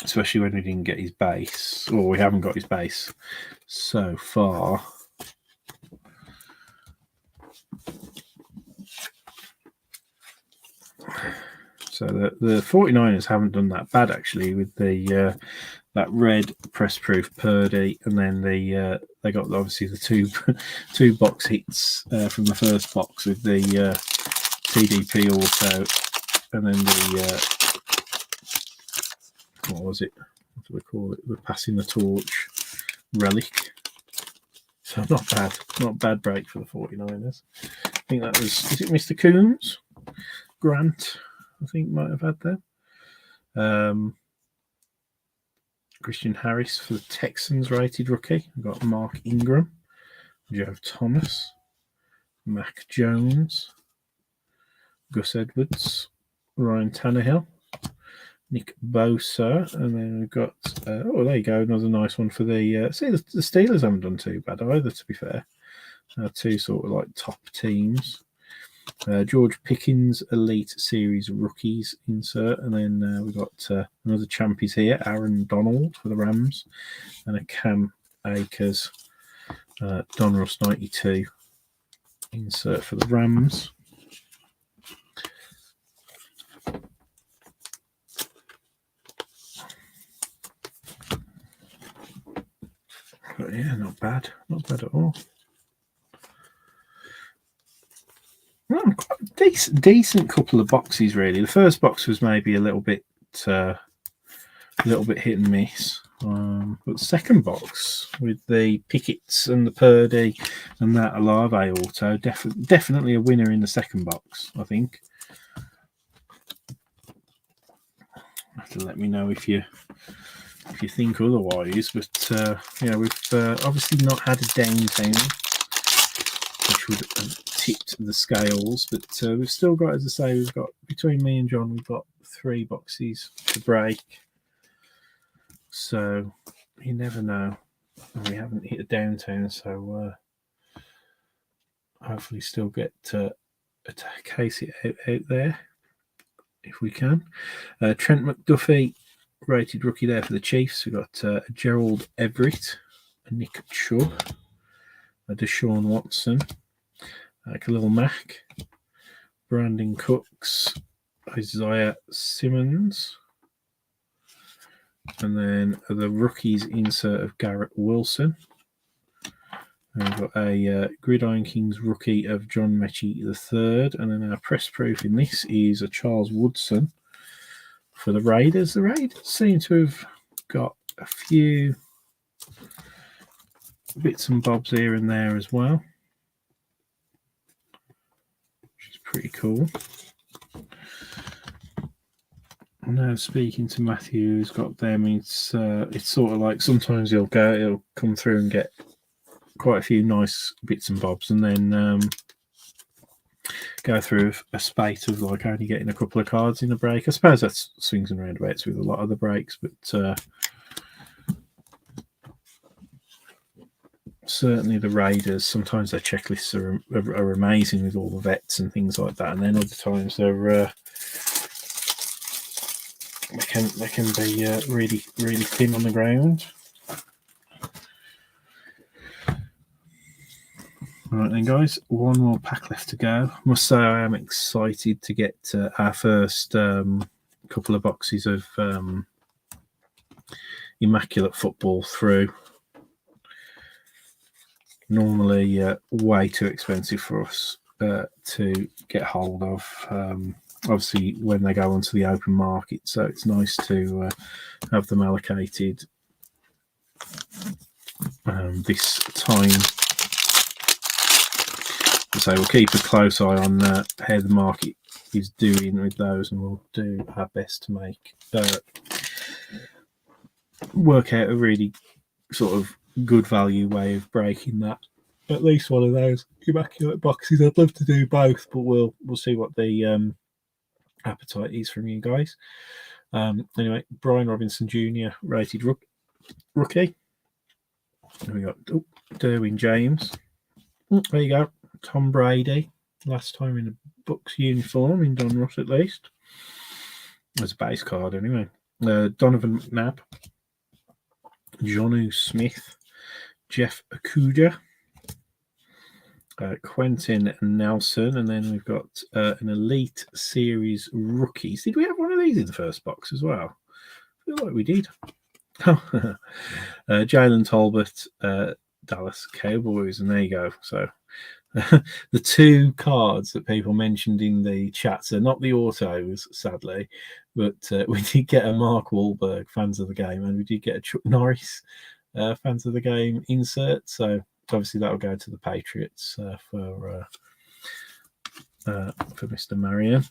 A: Especially when we didn't get his base, or we haven't got his base so far. So the 49ers haven't done that bad actually with the that red press proof Purdy, and then they got obviously the two box hits from the first box with the TDP auto, and then the what was it? What do we call it? The passing the torch relic. So not bad break for the 49ers. I think that was it Mr. Coombs? Grant, I think might have had there. Christian Harris for the Texans rated rookie. We've got Mark Ingram, Joe Thomas, Mac Jones, Gus Edwards, Ryan Tannehill, Nick Bosa, and then we've got oh, there you go, another nice one for the see the Steelers haven't done too bad either, to be fair. Two sort of like top teams. George Pickens Elite Series rookies insert, and then we've got another champions here, Aaron Donald for the Rams, and a Cam Akers Donruss 92 insert for the Rams. But yeah, not bad at all. Well, quite a decent couple of boxes, really. The first box was maybe a little bit hit and miss, but the second box with the Pickett's and the Purdy and that Alave auto, definitely a winner in the second box, I think. You have to let me know if you think otherwise, but yeah, we've obviously not had a downtown, which would have tipped the scales, but we've still got, as I say, we've got, between me and John, we've got 3 boxes to break, so you never know. And we haven't hit a downtown, so hopefully still get a case it out there if we can. Trent McDuffie rated rookie there for the Chiefs. We've got Gerald Everett, Nick Chubb, Deshaun Watson, Khalil Mack, Brandon Cooks, Isaiah Simmons, and then the rookies insert of Garrett Wilson. And we've got a Gridiron Kings rookie of John Mechie III, and then our press proof in this is a Charles Woodson for the Raiders. The Raiders seem to have got a few bits and bobs here and there as well, which is pretty cool. No, speaking to Matthew, who's got them, it's sort of like sometimes he'll come through and get quite a few nice bits and bobs, and then go through a spate of like only getting a couple of cards in a break. I suppose that's swings and roundabouts with a lot of the breaks, but certainly the raiders, sometimes their checklists are amazing with all the vets and things like that, and then other times they're they can be really thin on the ground. Right then, guys, one more pack left to go. I must say I am excited to get our first couple of boxes of Immaculate Football through. Normally way too expensive for us to get hold of. Obviously, when they go onto the open market, so it's nice to have them allocated this time. So we'll keep a close eye on how the market is doing with those, and we'll do our best to make work out a really sort of good value way of breaking that. At least one of those Immaculate boxes. I'd love to do both, but we'll see what the appetite is from you guys. Anyway, Brian Robinson Jr. rated rookie. And we got Derwin James. There you go. Tom Brady, last time in a Bucks uniform in Donruss at least. As a base card anyway. Donovan McNabb, Jonnu Smith, Jeff Okuda, Quentin Nelson, and then we've got an Elite Series rookies. Did we have one of these in the first box as well? I feel like we did. Jalen Talbot, Dallas Cowboys, and there you go. So the two cards that people mentioned in the chats are not the autos, sadly, but we did get a Mark Wahlberg fans of the game, and we did get a Chuck Norris fans of the game insert. So obviously that will go to the Patriots for Mr. Marion.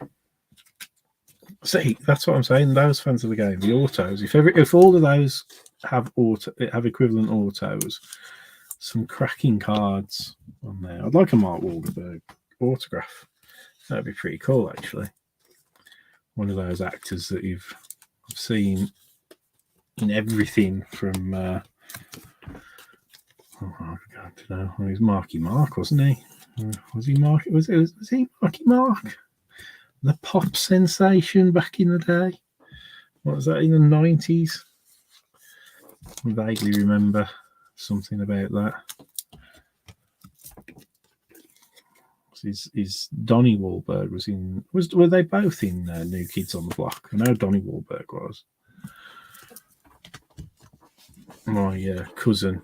A: See, that's what I'm saying. Those fans of the game, the autos. If all of those have equivalent autos, some cracking cards on there. I'd like a Mark Wahlberg autograph. That'd be pretty cool, actually. One of those actors that you've seen in everything from. I don't know. Well, he was Marky Mark, wasn't he? Was he Mark? Was he Marky Mark? The pop sensation back in the day. What was that in the 90s? I vaguely remember something about that. Is Donnie Wahlberg was in? Were they both in New Kids on the Block? I know Donnie Wahlberg was. My cousin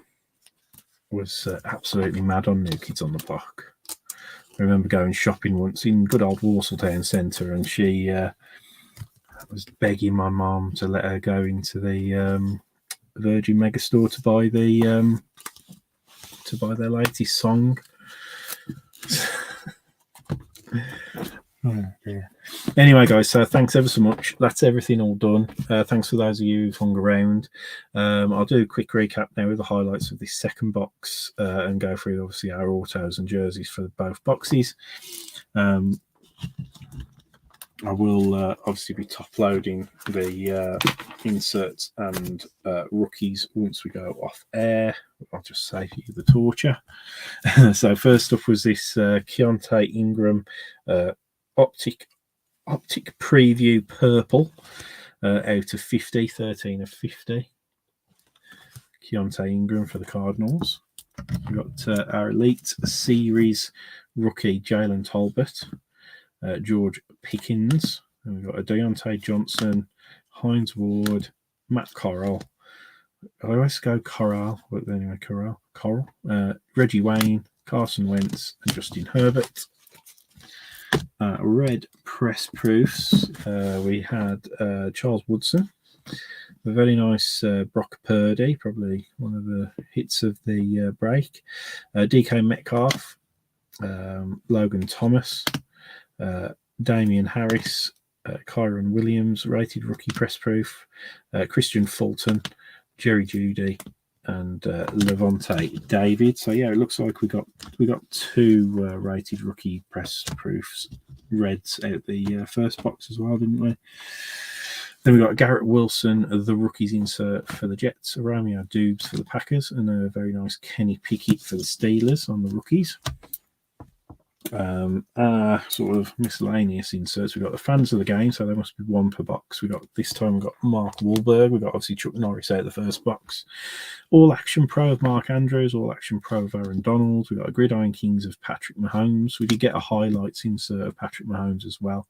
A: was absolutely mad on New Kids on the Block. I remember going shopping once in good old Walsall Town Centre, and she was begging my mum to let her go into the Virgin Megastore to buy their latest song. Oh, dear. Anyway, guys, so thanks ever so much. That's everything all done. Thanks for those of you who've hung around. I'll do a quick recap now with the highlights of this second box and go through, obviously, our autos and jerseys for both boxes. I will obviously be top loading the inserts and rookies once we go off air. I'll just save you the torture. So first up was this Keontae Ingram Optic Preview Purple out of 50, 13 of 50. Keontae Ingram for the Cardinals. We've got our Elite Series rookie Jalen Talbot. George Pickens. And we've got a Deontay Johnson, Hines Ward, Matt Corral. I always go Corral, but anyway, Corral. Reggie Wayne, Carson Wentz, and Justin Herbert. Red press proofs. We had Charles Woodson. A very nice Brock Purdy, probably one of the hits of the break. DK Metcalf, Logan Thomas, Damian Harris, Kyron Williams, rated rookie press proof, Christian Fulton, Jerry Judy, and Levante David. So yeah, it looks like we got 2 rated rookie press proofs reds out the first box as well, didn't we? Then we got Garrett Wilson, the rookies insert for the Jets, Romeo Dubes for the Packers, and a very nice Kenny Pickett for the Steelers on the rookies. Sort of miscellaneous inserts. We've got the fans of the game, so there must be 1 per box. This time we've got Mark Wahlberg. We've got obviously Chuck Norris out of the first box. All Action Pro of Mark Andrews, All Action Pro of Aaron Donald. We've got a Gridiron Kings of Patrick Mahomes. We did get a highlights insert of Patrick Mahomes as well.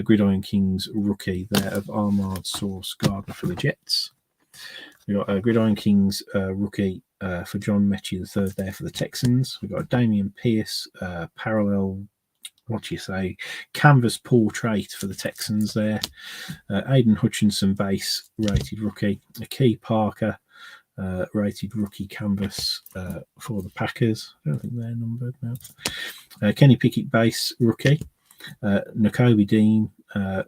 A: Gridiron Kings rookie there of Armard Sauce Gardner for the Jets. We've got a Gridiron Kings rookie for John Mechie III there for the Texans. We've got Damian Pierce, parallel, canvas portrait for the Texans there. Aiden Hutchinson base rated rookie. Akey Parker rated rookie canvas for the Packers. I don't think they're numbered now. Kenny Pickett base rookie. Nakobe Dean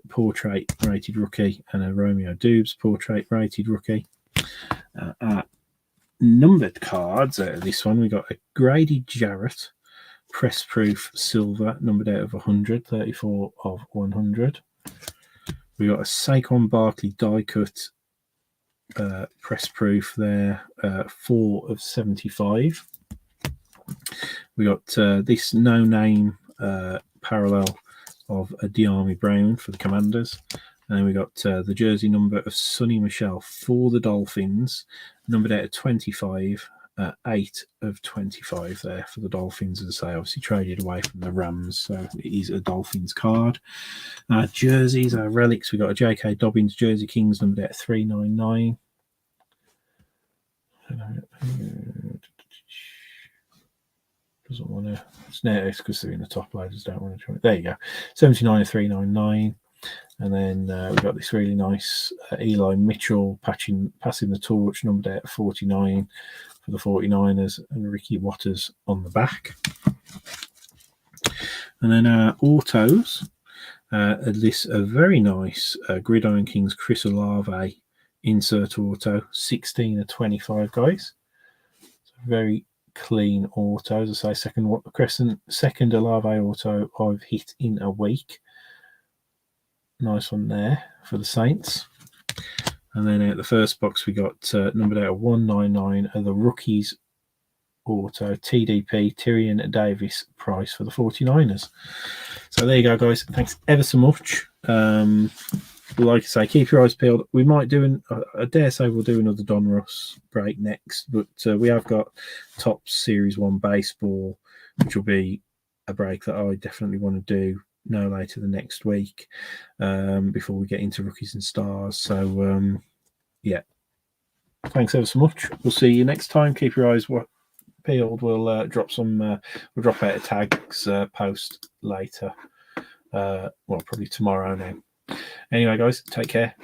A: portrait rated rookie, and a Romeo Dubes portrait rated rookie. Numbered cards out of this one, we got a Grady Jarrett press proof silver, numbered out of 100, 34 of 100. We got a Saquon Barkley die cut press proof there, 4 of 75. We got this no name parallel of a Diami Brown for the Commanders. And then we got the jersey number of Sonny Michel for the Dolphins, numbered out of 25, 8 of 25 there for the Dolphins. As I say, obviously traded away from the Rams, so it is a Dolphins card. Jerseys, relics, we got a J.K. Dobbins jersey Kings, numbered out of 399. Doesn't want to. It's because they're in the top loaders. Don't want to join it. There you go. 79 of 399. And then we've got this really nice Eli Mitchell passing the torch, numbered out of 49 for the 49ers, and Ricky Watters on the back. And then autos. This a very nice Gridiron Kings Chris Olave insert auto, 16 of 25, guys. So very clean autos. As I say, second Olave auto I've hit in a week. Nice one there for the Saints. And then out the first box, we got numbered out of 199 of the rookies auto TDP Tyrion Davis Price for the 49ers. So there you go, guys. Thanks ever so much. Like I say, keep your eyes peeled. We might do I dare say we'll do another Donruss break next, but we have got Topps Series 1 baseball, which will be a break that I definitely want to do no later than next week, before we get into rookies and stars. So yeah, thanks ever so much. We'll see you next time. Keep your eyes peeled. We'll drop out a tags post later, probably tomorrow now. Anyway, guys, take care.